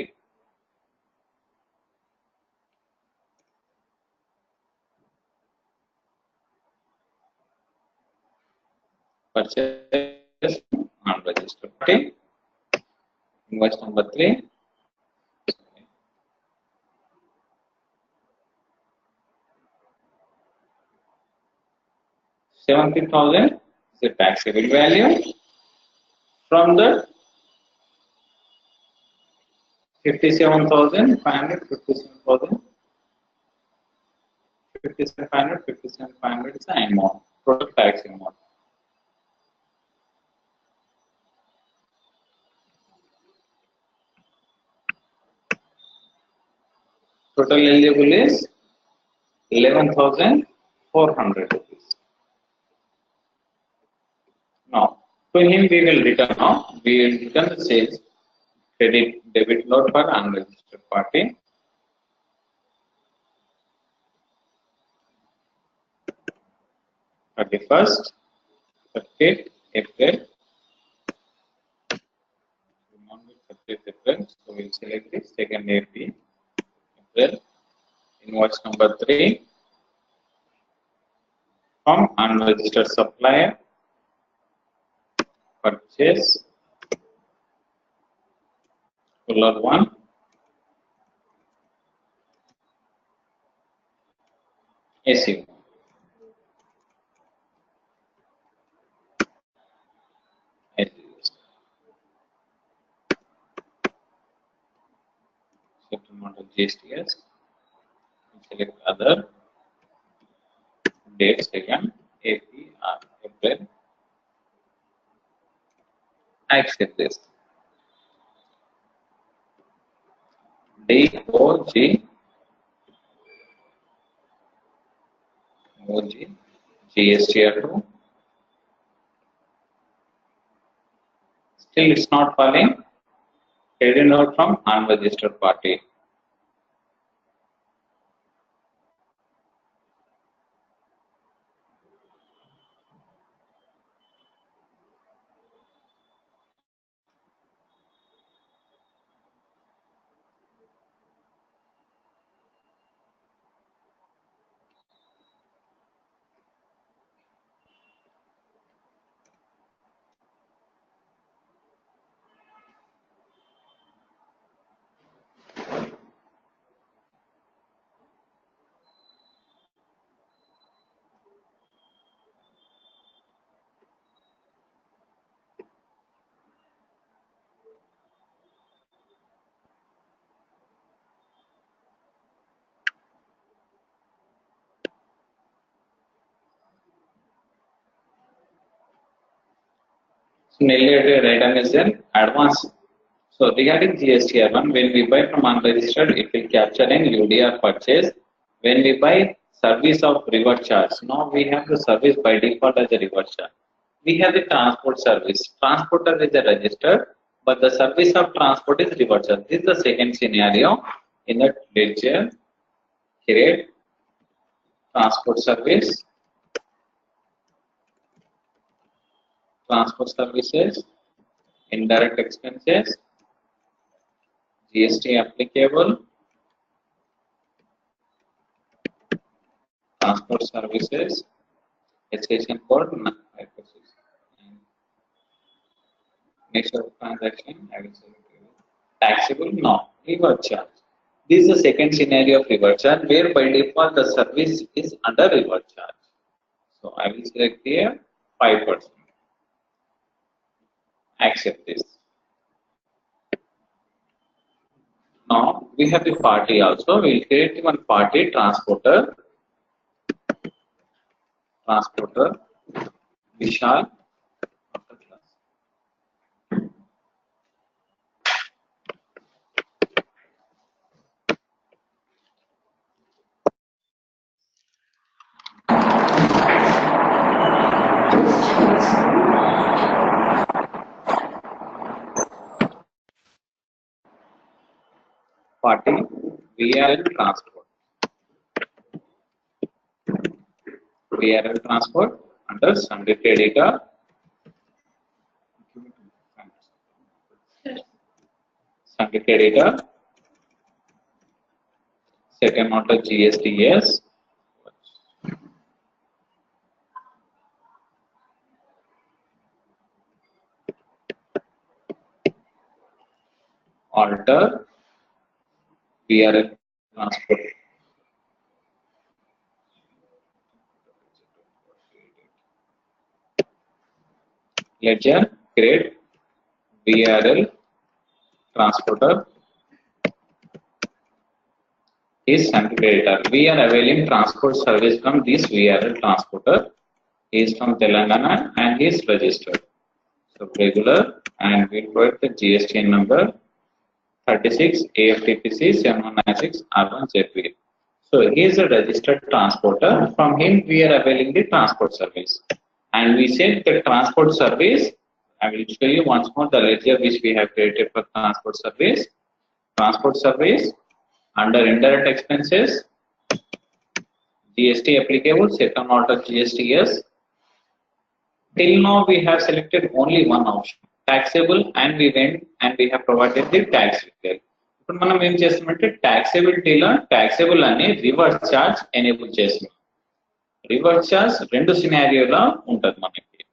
[SPEAKER 1] Purchase unregistered party. Invoice number 3. $70,000 is the taxable value. From the 57,500, 57,500 is the amount, total tax amount. Total eligible is 11,400 rupees. Now, to him we will return now. We will return the sales credit debit note for unregistered party. For the first 30th April. 30th April. So we'll select the second AP April. Invoice number 3 from unregistered supplier. Purchase cooler 1. AC. Settlement of GSTS. Select other. Date second APR April. I accept this. DOG Gstr-2. Still it's not falling. Credit note from unregistered party. Related item is an advance. So regarding GSTR1, when we buy from unregistered, it will capture an UDR purchase. When we buy service of reverse charge, now we have the service by default as a reverse charge. We have the transport service. Transporter is a registered, but the service of transport is reverse charge. This is the second scenario in that ledger. Create transport service. Transport services, indirect expenses, GST applicable, transport services, SSN code, nature of transaction, taxable, no, reverse charge. This is the second scenario of reverse charge, where by default the service is under reverse charge. So I will select here 5%. Accept this. Now we have the party also. We will create one party transporter. Vishal. Party VRL transport. VRL transport under sundry creditor. Sundry creditor. Second order GSTS. Alter VRL transport. Ledger create VRL transporter is sundry creditor. We are availing transport service from this VRL transporter. He is from Telangana and he is registered. So regular, and we provide the GSTN number 36 AFTPC 7196 R1 ZP. So he is a registered transporter. From him we are availing the transport service. And we said the transport service, I will show you once more the ledger which we have created for transport service. Transport service under indirect expenses, GST applicable, second order GST yes. Till now we have selected only one option, taxable, and we went and we have provided the tax detail. ఇప్పుడు మనం ఏం చేస్తామంటే taxable అనే reverse charge enable చేస్తున్నాం. Reverse charge రెండు సినారియోలో ఉంటుంది మనకి.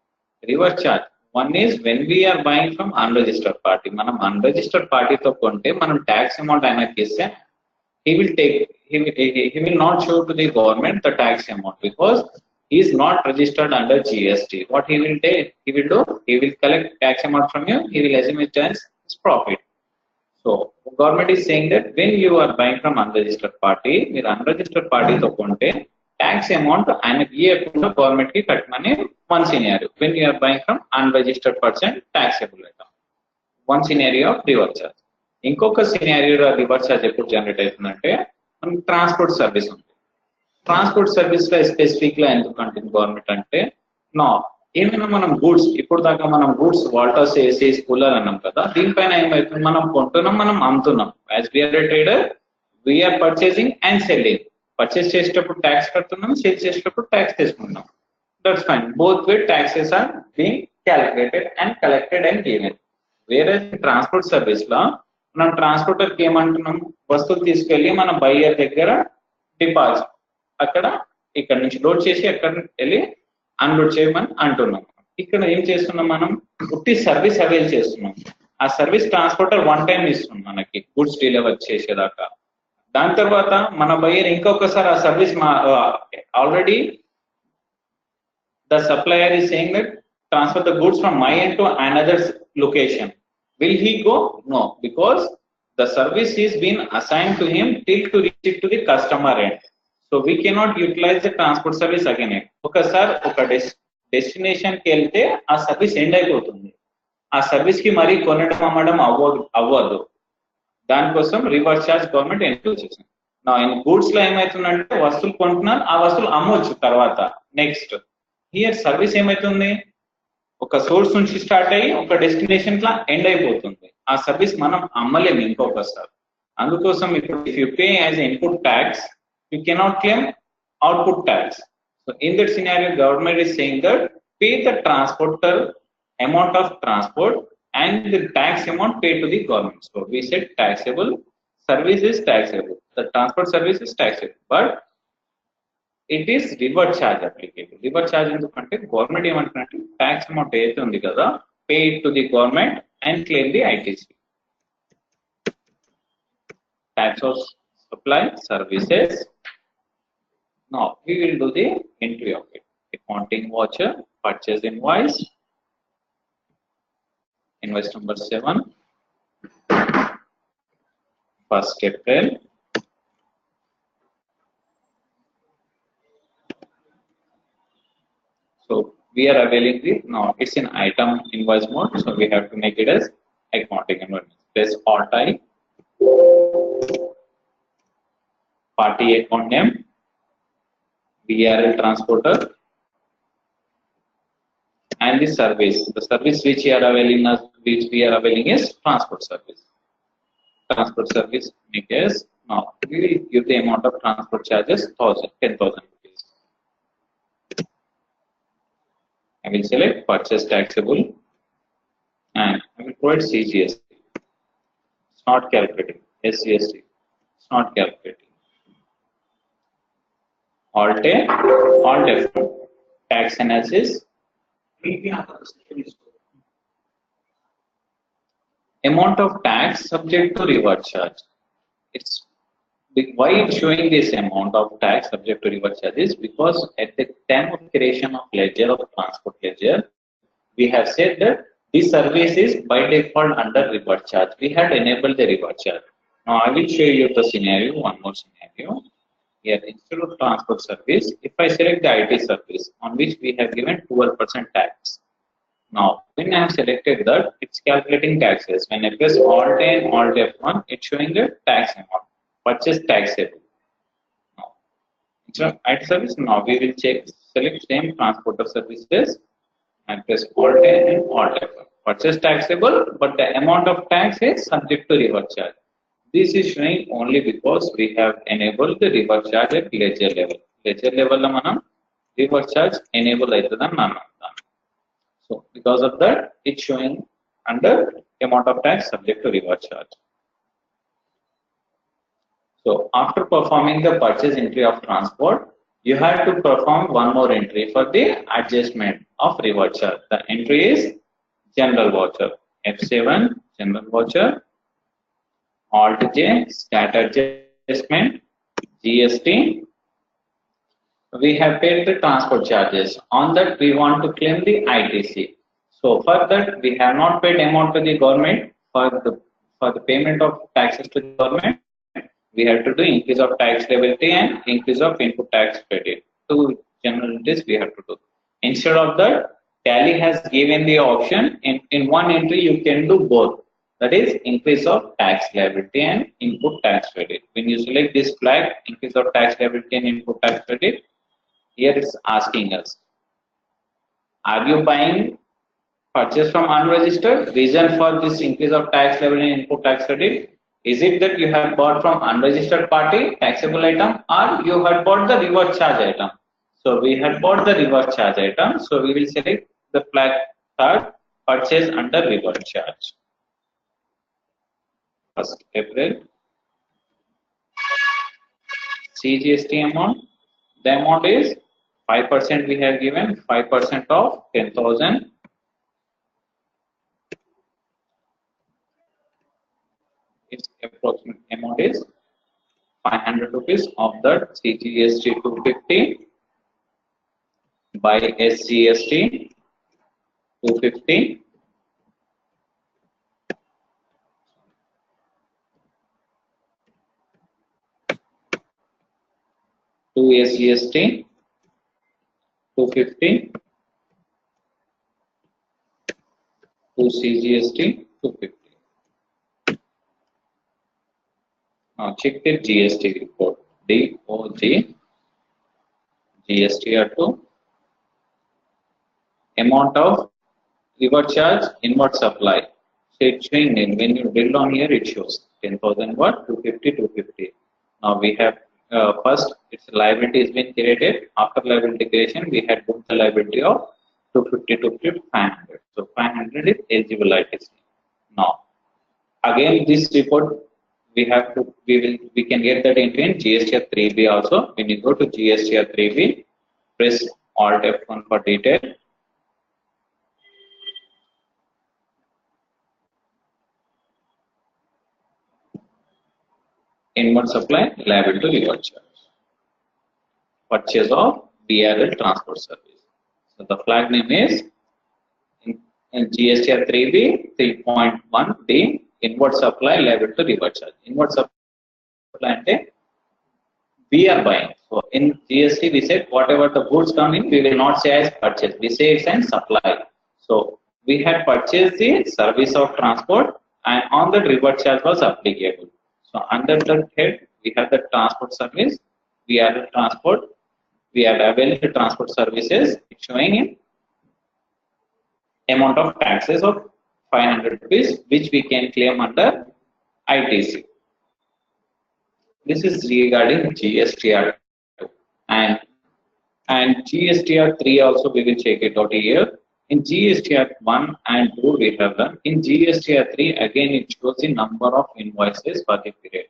[SPEAKER 1] Reverse charge one is when we are buying from unregistered party. మనం అన్రిజిస్టర్డ్ పార్టీతో కొంటే మనం ట్యాక్స్ అమౌంట్ ఆయనకి ఇస్తే he will not show to the government the tax amount because he is not registered under GST. What he will do, he will collect tax amount from you, he will assume it as his profit. So government is saying that when you are buying from unregistered party, మీరు unregistered party తో కొంటే tax amount ఆయనకి ఇవ్వకుండా government కి కట్టమని one scenario. When you are buying from unregistered person, taxable item. One scenario of reverse charge. ఇంకొక సినారియోలో reverse charge ఎప్పుడు generate అవుతుందంటే మనకి ట్రాన్స్పోర్ట్ సర్వీస్ ఉంది. ట్రాన్స్పోర్ట్ సర్వీస్ లో స్పెసిఫిక్ గా ఎందుకు అంటుంది గవర్నమెంట్ అంటే ఏమైనా మనం గూడ్స్ ఇప్పుడు దాకా మనం గూడ్స్ వాల్టర్స్ ఏసీస్ కూలర్ అన్నాం కదా, దీనిపైన ఏమవుతుంది మనం కొంటున్నాం మనం అమ్ముతున్నాం. As we are a trader we are purchasing and selling. Purchase చేసేటప్పుడు ట్యాక్స్ కడుతున్నాం, సేల్ చేసేటప్పుడు ట్యాక్స్ తీసుకుంటున్నాం. That's fine. Both way taxes are being calculated and collected and given. వేరే ట్రాన్స్పోర్ట్ సర్వీస్ లో మనం ట్రాన్స్పోర్టర్ కి ఏమంటున్నాం, వస్తువులు తీసుకెళ్లి మన బయ్యర్ దగ్గర డిపాజిట్ ఇక్కడ నుంచి లోడ్ చేసి అక్కడ వెళ్ళి అన్లోడ్ చేయమని అంటున్నాం. ఇక్కడ ఏం చేస్తున్నాం మనం ఉట్టి సర్వీస్ అవైల్ చేస్తున్నాం. ఆ సర్వీస్ ట్రాన్స్పోర్టర్ వన్ టైం ఇస్తున్నాం మనకి గూడ్స్ డెలివర్ చేసేదాకా. దాని తర్వాత మన బయ్యర్ ఇంకొకసారి ఆ service already the supplier is saying that transfer the goods from my end to another location. Will he go? No, because the service is being assigned to him till to reach it to the customer end. So we cannot utilize the transport service again. ఒకసారి ఒక destination కి వెళ్తే ఆ service end అయిపోతుంది. ఆ service కి మరీ కొనడం అమ్మడం అవ్వదు. దానికోసం రివర్స్ ఛార్జ్ గవర్నమెంట్ ఎన్క్లోజ్ చేసింది. నా గూడ్స్ లో ఏమైతుందంటే వస్తువులు కొంటున్నారు, ఆ వస్తువులు అమ్మవచ్చు తర్వాత. నెక్స్ట్ హియర్ సర్వీస్ ఏమైతుంది, ఒక సోర్స్ నుంచి స్టార్ట్ అయ్యి ఒక డెస్టినేషన్ లా ఎండ్ అయిపోతుంది. ఆ సర్వీస్ మనం అమ్మలేము ఇంకొకసారి. అందుకోసం ఇప్పుడు if you pay as input tax you cannot claim output tax. So in that scenario government is saying that pay the transporter amount of transport and the tax amount paid to the government. So we said taxable service is taxable, the transport service is taxable, but it is reverse charge applicable. Reverse charge endukante government emantunante tax amount edaithe undi kada pay it to the government and claim the ITC. Tax of supply services. Now we will do the entry of it. Accounting voucher, purchase invoice, invoice number 7, 1st April. So we are availing the, now it's in item invoice mode, so we have to make it as accounting invoice. Press Alt I, party account name, BRL transporter, and the service which we are availing is transport service. Transport service make as, now we will give the amount of transport charges 10,000 rupees. I will select purchase taxable and I will provide CGST. It's not calculating. SGST. It's not calculating. Alt F. Tax analysis. Amount of tax subject to reverse charge. It's why it's showing this amount of tax subject to reverse charge is because at the time of creation of ledger of transport ledger, we have said that this service is by default under reverse charge. We had enabled the reverse charge. Now I will show you the scenario, one more scenario. Here instead of transport service, if I select the IT service on which we have given 12% tax. Now, when I have selected that, it's calculating taxes. When I press Alt and Alt F1, it's showing the tax amount, purchase taxable. Now, instead of IT service, now we will select same transporter services and press Alt and Alt F1. Purchase taxable, but the amount of tax is subject to reverse charge. This is showing only because we have enabled the reverse charge at ledger level. Ledger level la manam reverse charge enable aitadani nanu. So because of that, it's showing under amount of tax subject to reverse charge. So after performing the purchase entry of transport, you have to perform one more entry for the adjustment of reverse charge. The entry is general voucher. F7 general voucher, Alt J stat adjustment, GST. We have paid the transport charges. On that, we want to claim the ITC. So for that, we have not paid amount to the government for the payment of taxes to the government. We have to do increase of tax liability and increase of input tax credit. Two generalities we have to do. Instead of that, Tally has given the option in one entry you can do both. That is increase of tax liability and input tax credit. When you select this flag, increase of tax liability and input tax credit, here it's asking us, are you buying purchase from unregistered? Reason for this increase of tax liability and input tax credit, is it that you have bought from unregistered party taxable item, or you have bought the reverse charge item? So we have bought the reverse charge item, so we will select the flag third, purchase under reverse charge. 1st April, CGST amount, the amount is 5% we have given, 5% of 10,000. Its approximate amount is 500 rupees. Of that, CGST-250 by SGST 250. To SGST 250 to CGST 250. Now check the GST report. DOG Gstr-2 amount of reverse charge inward supply. So it's showing when you drill on here, it shows 10,000 watt 250 250. Now we have first its liability has been created. After liability creation, we had booked the liability of 250 250 500. So 500 is eligible ITC. Now again this report we can get that entry in Gst-3b also. When you go to Gst-3b, press Alt F1 for detail. Inward supply liable to reverse charge. Purchase of BRL transport service. So the flag name is in Gst-3b 3.1D inward supply liable to reverse charge. Inward supply ante we are buying. So in GST we said whatever the goods come in, we will not say as purchase. We say it's an supply. So we had purchased the service of transport, and on the reverse charge was applicable. So under the head, we have the transport service, we have the transport, we have available transport services, showing in amount of taxes of 500 rupees, which we can claim under ITC. This is regarding Gstr-2 and Gstr-3 also we will check it out here. In Gstr-1 and 2 we have done. In Gstr-3 again it shows the number of invoices for the period.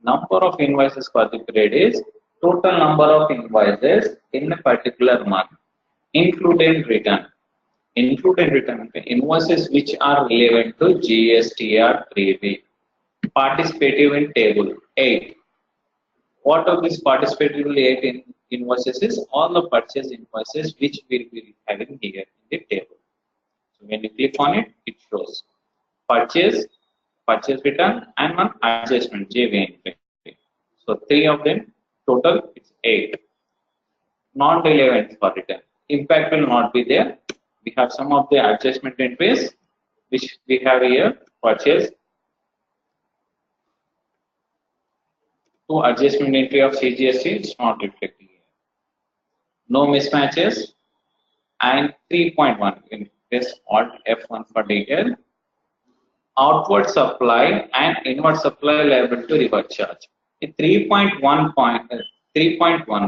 [SPEAKER 1] Number of invoices for the period is total number of invoices in a particular month, including return. Including return invoices which are relevant to Gstr-3b. Participative in table 8. What of this participative 8 invoices is all the purchase invoices which we will be having here in the table. So when you click on it, it shows purchase, purchase return, and one adjustment JV entry. So 3 of them total it's 8. Non-relevant for return. Impact will not be there. we have some of the adjustment entries which we have here. Purchase to adjustment entry of CGST is not reflected here. No mismatches and 3.1 in this Alt F1 for detail. Outward supply and inward supply liable to reverse charge. The 3.1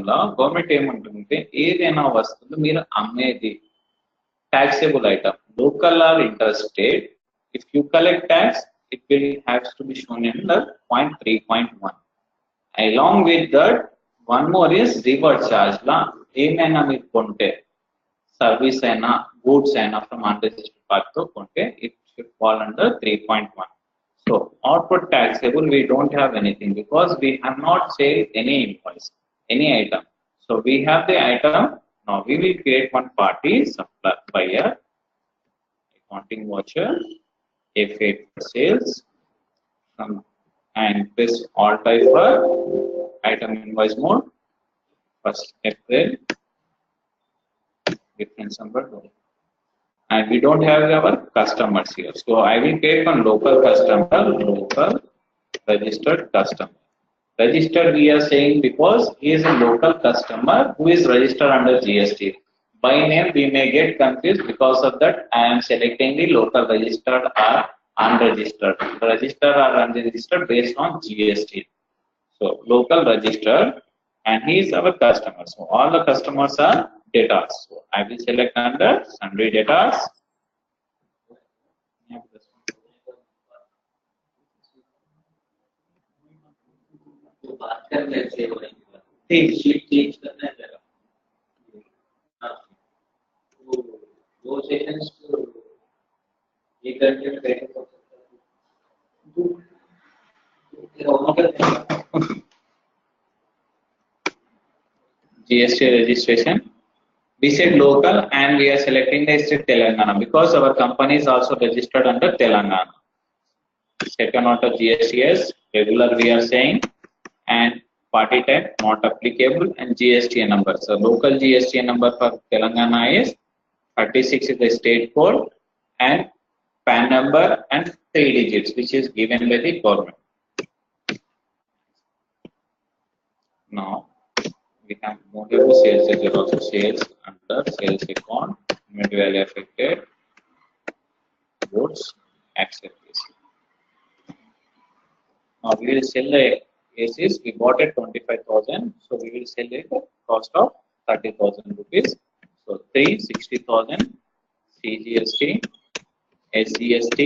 [SPEAKER 1] లో government ఏమంటుంటే ఏదైనా వస్తువులు మీరు అమ్మేది taxable item, local or interstate, if you collect tax, it will have to be shown in the point 3.1. Along with that, one more is reverse charge la. ఏమైనా మీరు కొంటే service అయినా goods అయినా ఫ్రమ్ unregistered party తో కొంటే it should fall under 3.1. So output taxable we don't have anything because we have not sold any invoice, any item. So we have the item. Now we will create one party supplier buyer, accounting voucher, F8 for sales, and press Alt I for item invoice mode. First April, difference number 2. And we don't have our customers here. So I will create one local customer, local registered customer. Registered we are saying because he is a local customer who is registered under GST. By name we may get confused, because of that I am selecting the local registered or unregistered. Registered or unregistered based on GST. So local registered and he is our customer. So all the customers are debtors. So I will select under sundry debtors.
[SPEAKER 2] Change करना है जरा दो seconds ये करके बैठ हो सकता है
[SPEAKER 1] GST registration. We said local and we are selecting the state Telangana because our company is also registered under Telangana. Second order GSTS regular we are saying, and party type not applicable, and GST number. So local GST number for Telangana is 36 is the state code, and PAN number and 3 digits which is given by the government. Now we have multiple sales ledger, also sales under sales account, inventory value affected, goods, accept this. Now we will sell the ACs, we bought at 25,000, so we will sell it at cost of 30,000 rupees. So 360,000 CGST, SGST,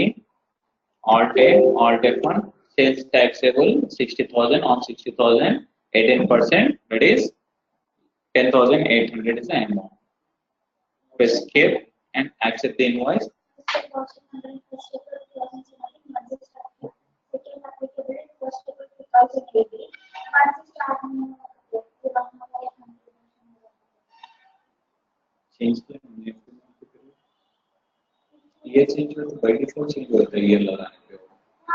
[SPEAKER 1] Alt F1, sales taxable 60,000 on 60,000, 18%, that is 10,800 is the amount. Press escape and accept the invoice. Change the name. ये change हो तो by default change होता है ये लगाने पे.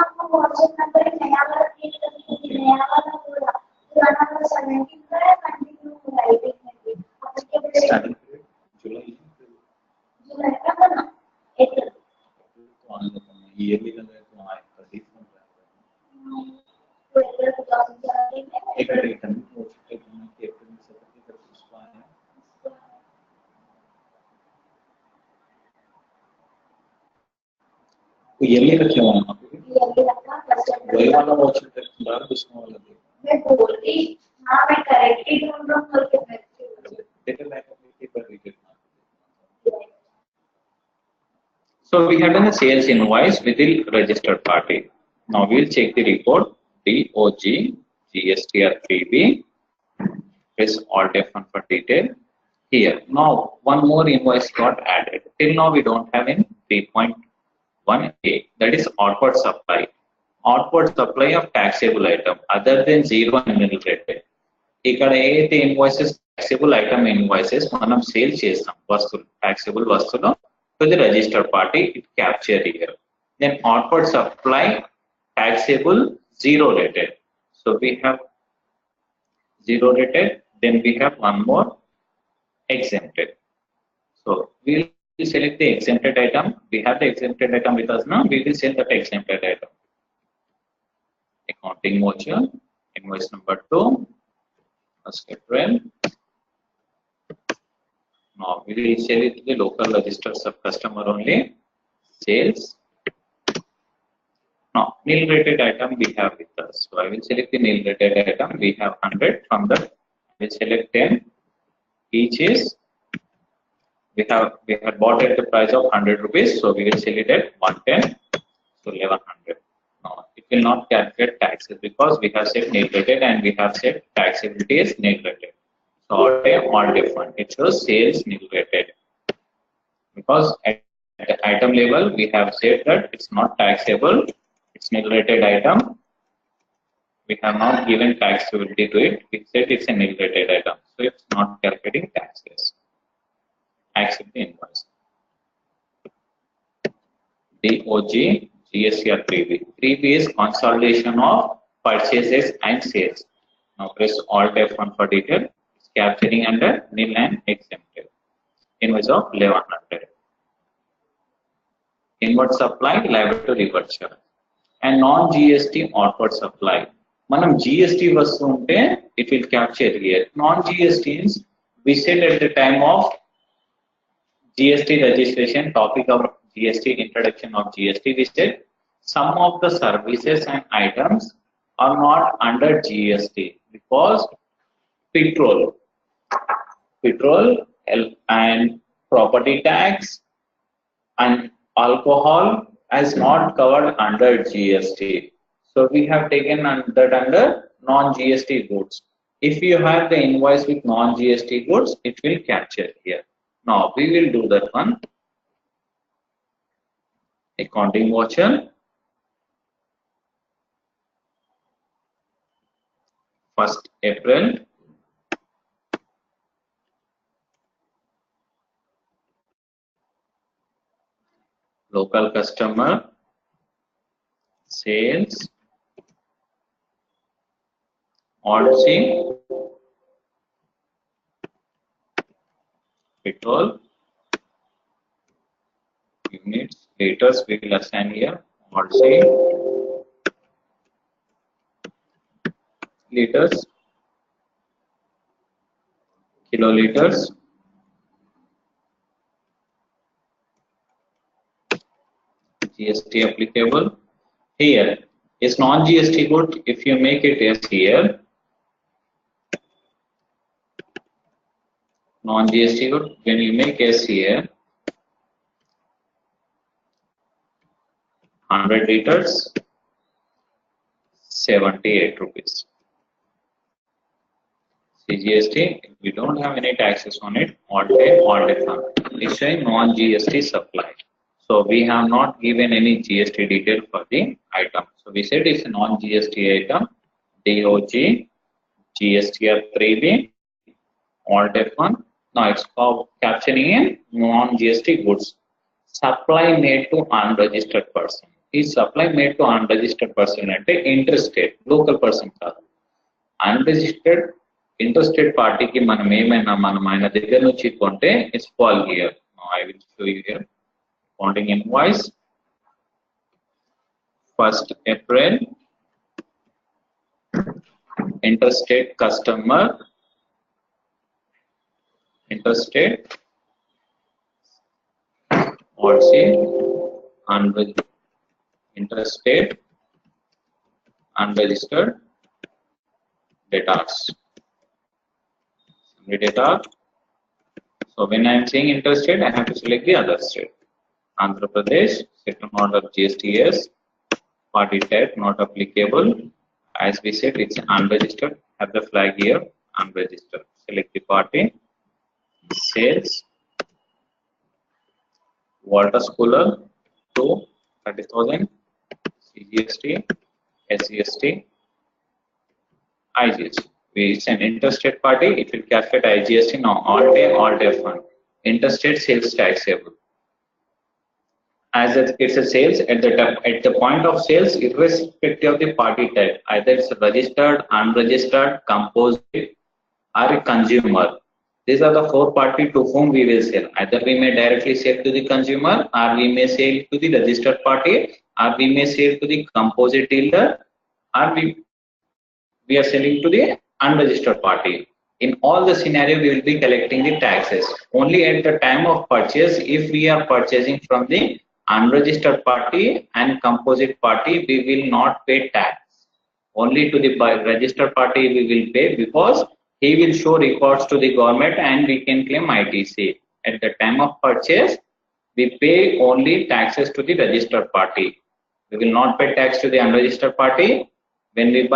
[SPEAKER 1] आपको WhatsApp number नया वाला क्रिएट करके नया वाला पूरा पुराना वाला सबमिट करें कंटिन्यू राइटिंग में भी आपके बड़े स्टार्टिंग जुलाई का ना अप्रैल तो आने का ईयरली का तो आए 30 में तो अप्रैल 2024 में एक रिटर्न हो चुके हैं कि अप्रैल में सबसे कर उसको आया तो ईयरली का क्यों आना ईयरली रखना वही वाला वॉच तक बार उसको वाला दे मैं बोल रही हां मैं करेक्ट ही ढूंढ रहा हूं करके मैं देखो मैं अपने पर reject. So we have done a sales invoice with the registered party. Now we will check the report DOG Gst-3b. Press Alt F1 for detail. Here now one more invoice got added. Till now we don't have in 3.1a, that is outward supply. Outward supply of taxable item other than 0 and enumerated. ఇక్కడ ఏదైతే invoices taxable item invoices మనం sale చేస్తాం వస్తువులు taxable వస్తువులు to the registered party, it capture here. Then outward supply taxable 0 rated. So we have 0 rated. Then we have one more exempted. So we'll will select the exempted item. We have the exempted item with us now. We will sell that exempted item. Accounting voucher, invoice number 2, first April. Now we will sell it to the local registered sub customer only. Sales. Now nil rated item we have with us. So I will select the nil rated item. We have 100 from that. I will select 10. Each is we have bought at the price of 100 rupees. So we will sell it at 110. So 1100. Now it will not calculate taxes because we have set nil rated and we have set taxability as nil rated. So all different. It shows sales nil rated because at the item level we have said that it's not taxable. It's nil rated item. We have not given taxability to it. We said it's a nil rated item, so it's not calculating taxes. Accept the invoice. DOG GST-3b. 3b is consolidation of purchases and sales. Now press Alt F1 for detail. It's capturing under nil and exempted. Invoice of 1100. Inward supply liable to reverse charge. And non-GST outward supply. Manam GST was unte, it will capture here. Non-GST we said at the time of GST registration, topic of GST, introduction of GST, we said some of the services and items are not under GST because petrol and property tax and alcohol is not covered under GST. So we have taken that under non-GST goods. If you have the invoice with non-GST goods, it will capture here. Now we will do that one. Accounting voucher. First April. Local customer. Sales. Alt C. Petrol. Units. Liters we will assign here. Alt C. Liters. Kiloliters. GST applicable. Here is non-GST good. If you make it as here, non-GST good. When you make as here, 100 liters, 78 rupees. CGST, we don't have any taxes on it. Alt F1. It's a non-GST supply. So we have not given any GST detail for the item. So we said it's a non-GST item. DOG Gst-3b. Alt F1. Now it's called capturing in non-GST goods. Supply made to unregistered person. Is supply made to unregistered person at interstate, local person. Unregistered, interstate party ki manam emaina manam ayana daggara nunchi konte, it's fall here. Now I will show you here. Accounting invoice. 1st April. Interstate customer. Interstate. Also interstate. Unregistered. Debtors. Data. So when I am saying interstate, I have to select the other state. Andhra Pradesh, second order GSTS, party type not applicable. As we said, it's unregistered. Have the flag here, unregistered. Select the party. Sales. Water cooler, 30,000. CGST, SGST, IGST. It's an interstate party. It will calculate IGST now. Alt F1. Interstate sales taxable. As it's a sales at the point of sales, irrespective of the party type, either it's registered, unregistered, composite, or a consumer. These are the four parties to whom we will sell. Either we may directly sell to the consumer, or we may sell to the registered party, or we may sell to the composite dealer, or we are selling to the unregistered party. In all the scenario, we will be collecting the taxes. Only at the time of purchase, if we are purchasing from the unregistered party and composite party, we will not pay tax. Only to the registered party we will pay, because he will show records to the government and we can claim ITC. At the time of purchase, we pay only taxes to the registered party. We will not pay tax to the unregistered party. When we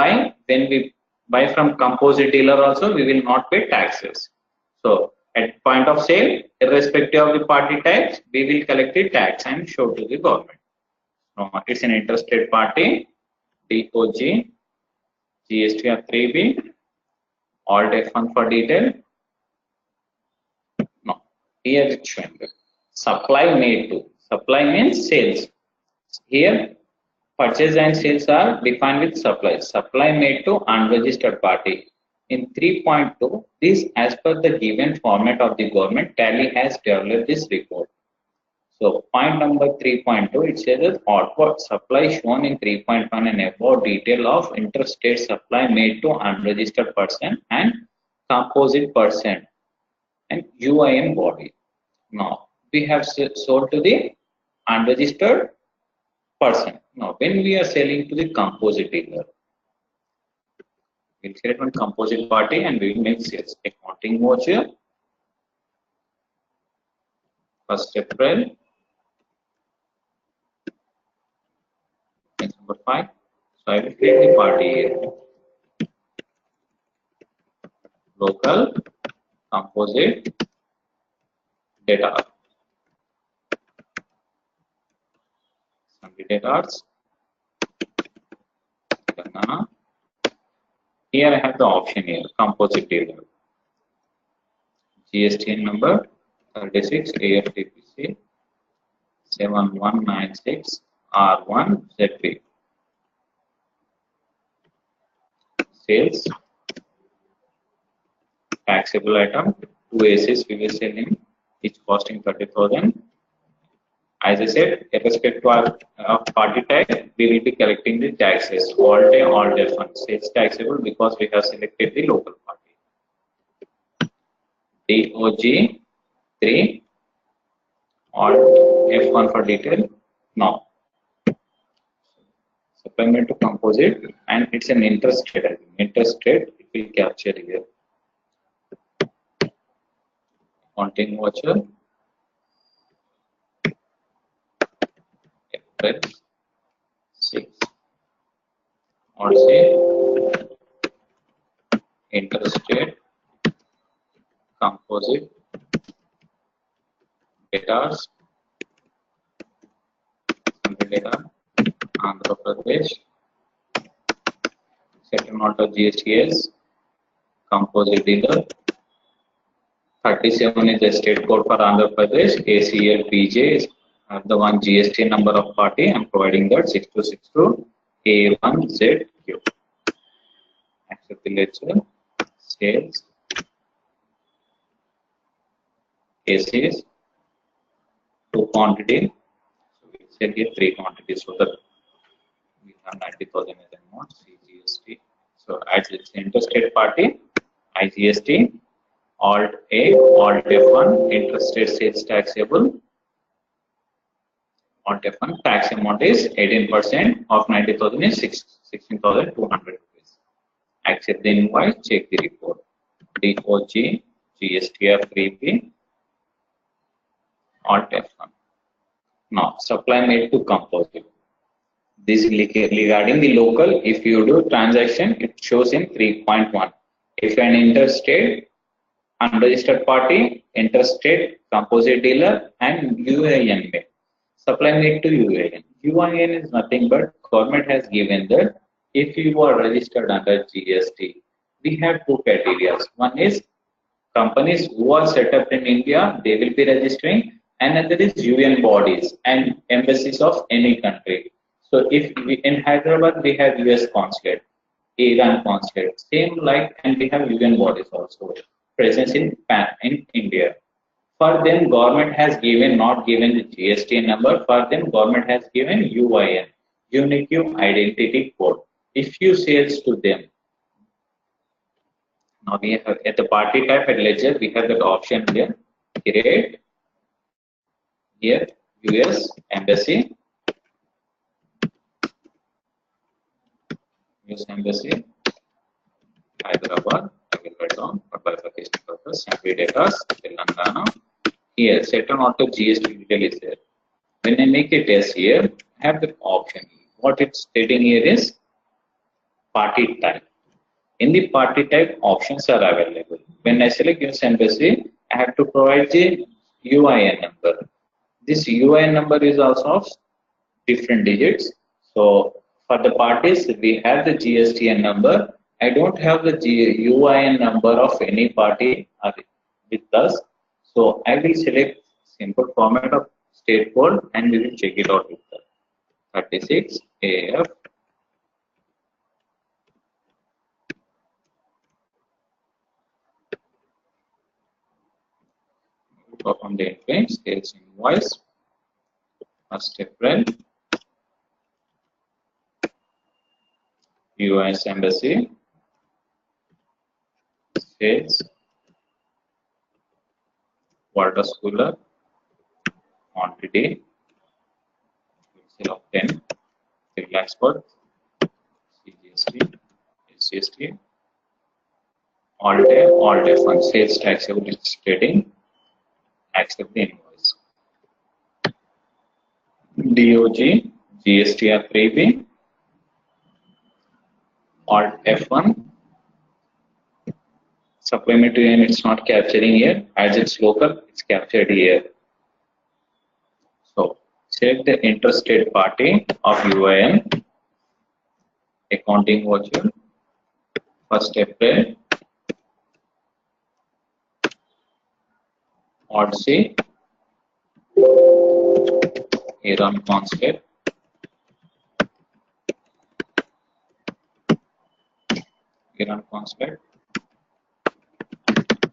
[SPEAKER 1] buy from composite dealer also, we will not pay taxes. So at point of sale, irrespective of the party types, we will collect the tax and show to the government. It's an interested party, DOG, Gst-3b, Alt F1 for detail. No, here it's showing supply made to. Supply means sales. Here, purchase and sales are defined with supply. Supply made to unregistered party. In 3.2, this as per the given format of the government, Tally has developed this report. So point number 3.2, it says outward supply shown in 3.1 and above detail of interstate supply made to unregistered person and composite person and UIN body. Now we have sold to the unregistered person. Now when we are selling to the composite dealer, we'll select one composite party and we will make sales. Accounting voucher, 1st April. Number 5. So I will create the party here. Local, composite, data. Some data. Here I have the option here, composite dealer. GST number 36 AFTPC 7196 R1 Z3. Sales, taxable item, 2 ACs we will sell in, each costing 30,000. As I said, irrespective of party type, we will be collecting the taxes. All F1. Sales taxable because we have selected the local party. DOG 3, Alt F1 for detail. Now, supplement to composite, and it's an interest rate. Interest rate it will capture here. Accounting voucher. April 6. Also, interest rate, composite, data, data. Andhra Pradesh, settlement of GSTs, composite dealer. 37 is the state code for Andhra Pradesh. ACL PJ is the one GST number of party. I am providing that 6262 A1ZQ. Accept the ledger, sales, ACs, 2 quantity. So we say here 3 quantities so that we have 90,000 as a amount, CGST. So as it's interstate party, IGST, Alt A, Alt F1, interstate sales taxable. Alt F1 tax amount is 18% of 90,000 is 16,200 rupees. Accept the invoice, check the report. DOG, Gst-3b, Alt F1. Now, supply made to composite. This is regarding the local. If you do transaction, it shows in 3.1. If an interstate, unregistered party, interstate, composite dealer, and UIN made. Supply made to UIN. UIN is nothing but government has given that if you are registered under GST, we have 2 criteria. One is companies who are set up in India, they will be registering, and another is UN bodies and embassies of any country. So if we, in Hyderabad we have US consulate, Iran consulate, same like, and we have UN bodies also. presence in India. For them, government has given not given the GST number. For them, government has given UIN, Unique Identity Code. If you sales to them, now we have at the party type at ledger, we have that option here. Create here US Embassy, US Embassy, Hyderabad. I will write down for verification purpose. Simply data, Telangana. Here, set on auto GST detail is there. When I make a test here, I have the option. What it's stating here is party type. In the party type, options are available. When I select US Embassy, I have to provide the UIN number. This UIN number is also of different digits. So for the parties, we have the GSTN number. I don't have the UIN number of any party with us. So I will select simple format of state code and we will check it out with the 36 AF. Perform the entry, sales invoice, 1st April, US Embassy, sales, water cooler, quantity, sale of 10, 3 lakhs worth, CGST, SGST, all day fund, sales taxable trading, accept the invoice. DOG, Gst-3b, Alt F1, supplementary and it's not capturing here, as it's local, it's captured here. So, select the interstate party of UIN, accounting voucher, 1st April, Alt C, Iran consulate,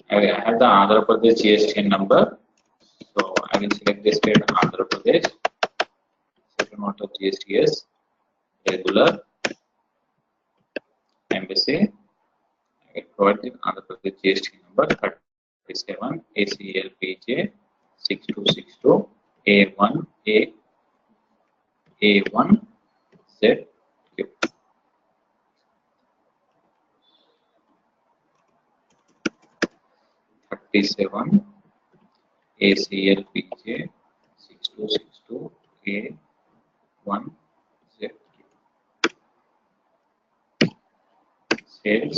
[SPEAKER 1] I have the Andhra Pradesh GST number, so I will select the state Andhra Pradesh, second one of GSTS, regular, embassy, I will provide the Andhra Pradesh GST number 37 ACLPJ 6262 A1 A1 ZQ. 37 ACLPJ 6262 A1 ZQ. Sales.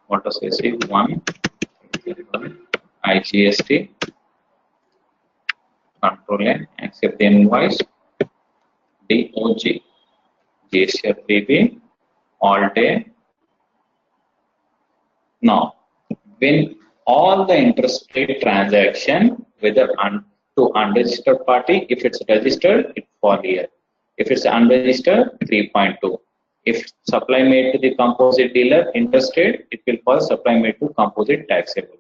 [SPEAKER 1] What does it say? 1 IGST. Control N. Accept the invoice. DOG. Gst-3b. All day. Now, when all the interstate transaction, whether to unregistered party, if it's registered, it fall here. If it's unregistered, 3.2. If supply made to the composite dealer interstate, it will fall supply made to composite taxable.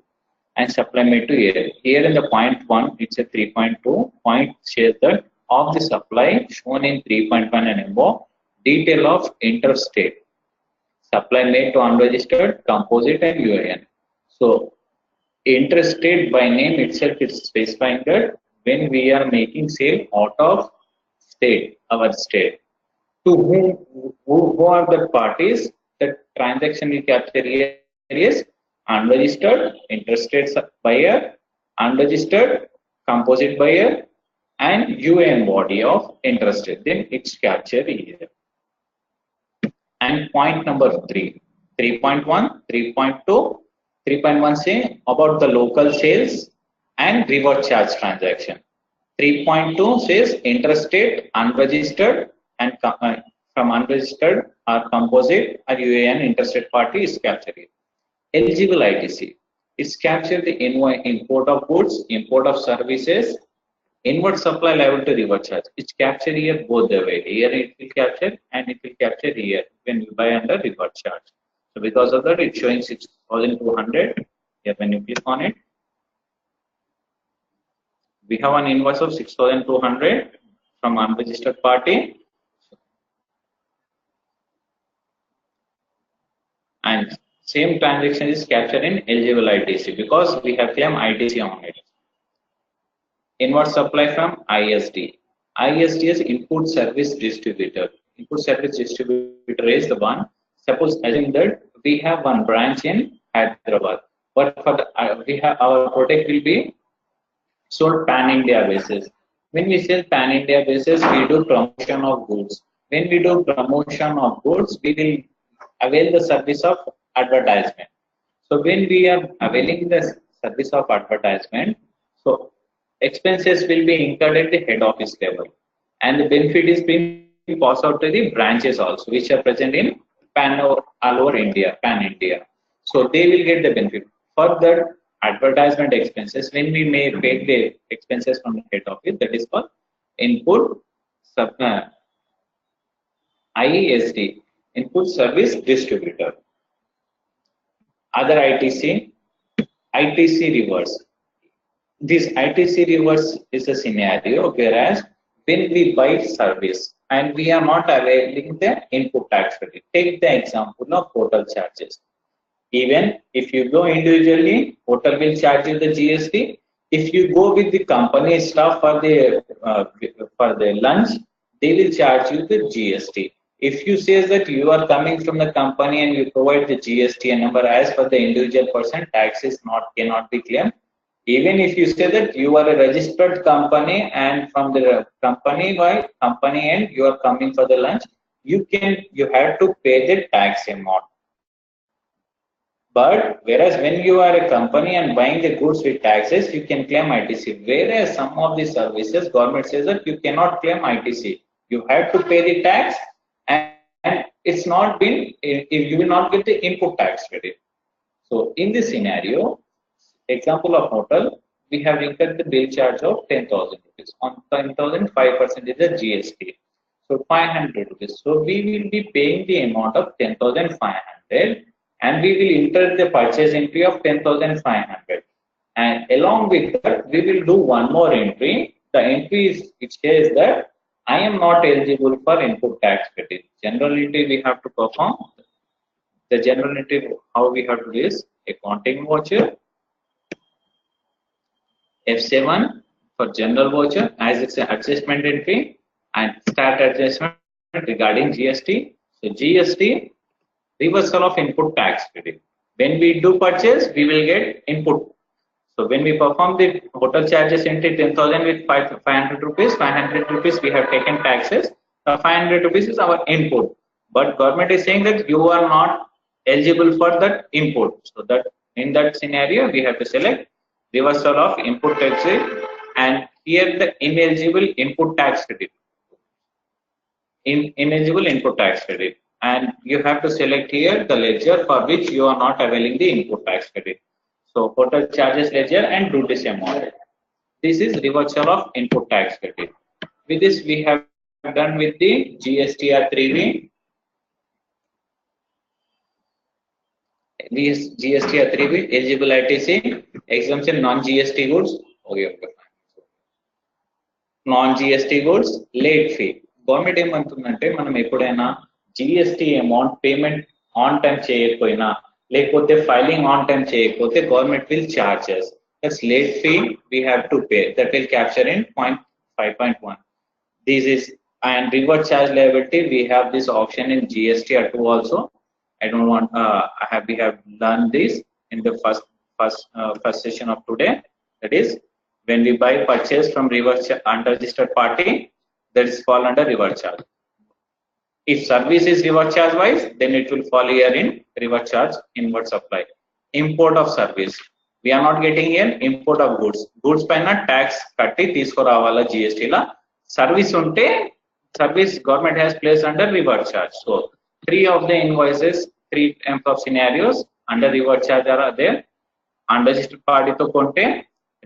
[SPEAKER 1] And supply made to here. Here in the point 1, it's a 3.2. Point says that of the supply shown in 3.1 and above, detail of interstate. Supply made to unregistered, composite and UIN. So, interstate by name itself is specifying that when we are making sale out of state, our state, to who are the parties, the transaction we capture here is unregistered, interstate buyer, unregistered, composite buyer, and UIN body of interstate. Then it's captured here. And point number 3, 3.1, 3.2, 3.1 say about the local sales and reverse charge transaction. 3.2 says interstate, unregistered, and from unregistered or composite or UAN interstate party is captured. Eligible ITC is captured the import of goods, import of services, inward supply liable to reverse charge. It's captured here both the way. Here it will capture and it will capture here when you buy under reverse charge. So because of that, it's showing 6,200. Here, when you click on it, we have an invoice of 6,200 from unregistered party, and same transaction is captured in eligible ITC because we have claimed ITC on it. Inward supply from ISD. ISD is input service distributor. Input service distributor is the one. Suppose assume that we have one branch in Hyderabad, but for the, we have our product will be sold pan India basis. When we sell pan India basis, we do promotion of goods. When we do promotion of goods, we will avail the service of advertisement. So when we are availing the service of advertisement, so expenses will be incurred at the head office level, and the benefit is being passed out to the branches also, which are present in all over India, pan India. So they will get the benefit. For that advertisement expenses, when we may pay the expenses from the head office, that is called input ISD, input service distributor. Other ITC, ITC reverse. This ITC reverse is a scenario whereas when we buy service and we are not availing the input tax credit. Take the example of hotel charges. Even if you go individually, hotel will charge you the GST. If you go with the company staff for the lunch, they will charge you the GST. If you say that you are coming from the company and you provide the GST number as per the individual person, tax is cannot be claimed. Even if you say that you are a registered company and from the company end you are coming for the lunch, you have to pay the tax amount. But whereas when you are a company and buying the goods with taxes, you can claim ITC. Whereas some of the services, government says that you cannot claim ITC. You have to pay the tax, and it's not been, you will not get the input tax credit. So in this scenario, example of hotel, we have incurred the bill charge of 10,000 rupees. On 10,000, 5% is the GST. So 500 rupees. So we will be paying the amount of 10,500 and we will enter the purchase entry of 10,500. And along with that, we will do one more entry. The entry is, it says that I am not eligible for input tax credit. General entry we have to perform. The general entry, how we have to do is accounting voucher, F7 for general voucher as it's an adjustment entry, and start adjustment regarding GST. So GST, reversal of input tax credit. When we do purchase, we will get input. So when we perform the hotel charges entry 10,000 with 500 rupees, 500 rupees we have taken taxes. 500 rupees is our input. But government is saying that you are not eligible for that input. So that in that scenario, we have to select reversal of input tax credit, and here the ineligible input tax credit. Ineligible input tax credit, and you have to select here the ledger for which you are not availing the input tax credit. So hotel charges ledger and do this amount. This is reversal of input tax credit. With this we have done with the GST-Gstr-2. This GST-Gstr-2 eligible ITC, exemption non-GST goods. Okay. Non-GST goods, late fee. Government ఏమంటుందంటే మనం ఎప్పుడైనా GST amount payment on time చేయకపోయినా లేకపోతే filing on time చేయకపోతే government will charges. That's late fee we have to pay. That will capture in 5.1. This is, and reward charge liability, we have this option in GST-2 also. I don't want we have done this in the first session of today. That is, when we buy purchase from reverse unregistered party, that is fall under reverse charge. If service is reverse charge wise, then it will fall here in reverse charge inward supply. Import of service, we are not getting here import of goods. Goods paina tax katti తీసుకురావాలా GST la. Service unte service government has placed under reverse charge. So 3 of the invoices, 3 types of scenarios under reverse charge are there. Unregistered party to konte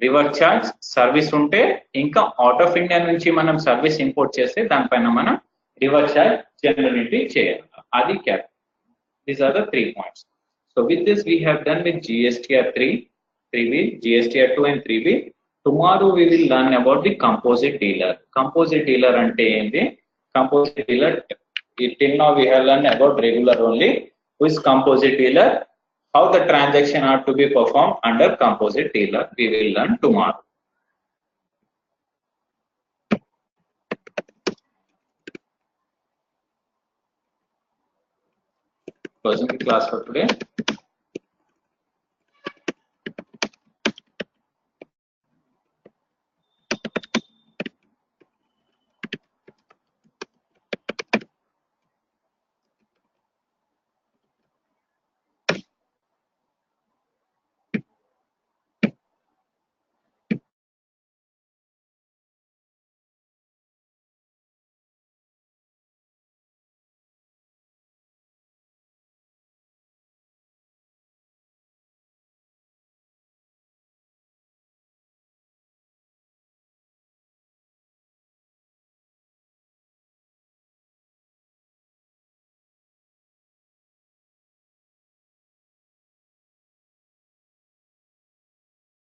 [SPEAKER 1] reverse charge, service unte ఇంకా out of India నుంచి మనం service import చేస్తే దానిపైన మనం reverse charge general entry చేయాలి. అది cap. These are the 3 points. So with this we have done with GSTR-3, 3b, GSTR-2 and 3b. Tomorrow we will learn about the composite dealer. Composite dealer ante endi? Composite dealer, till now we have learned about regular only. Who is composite dealer? How the transaction are to be performed under composite dealer we will learn tomorrow. Closing the class for today.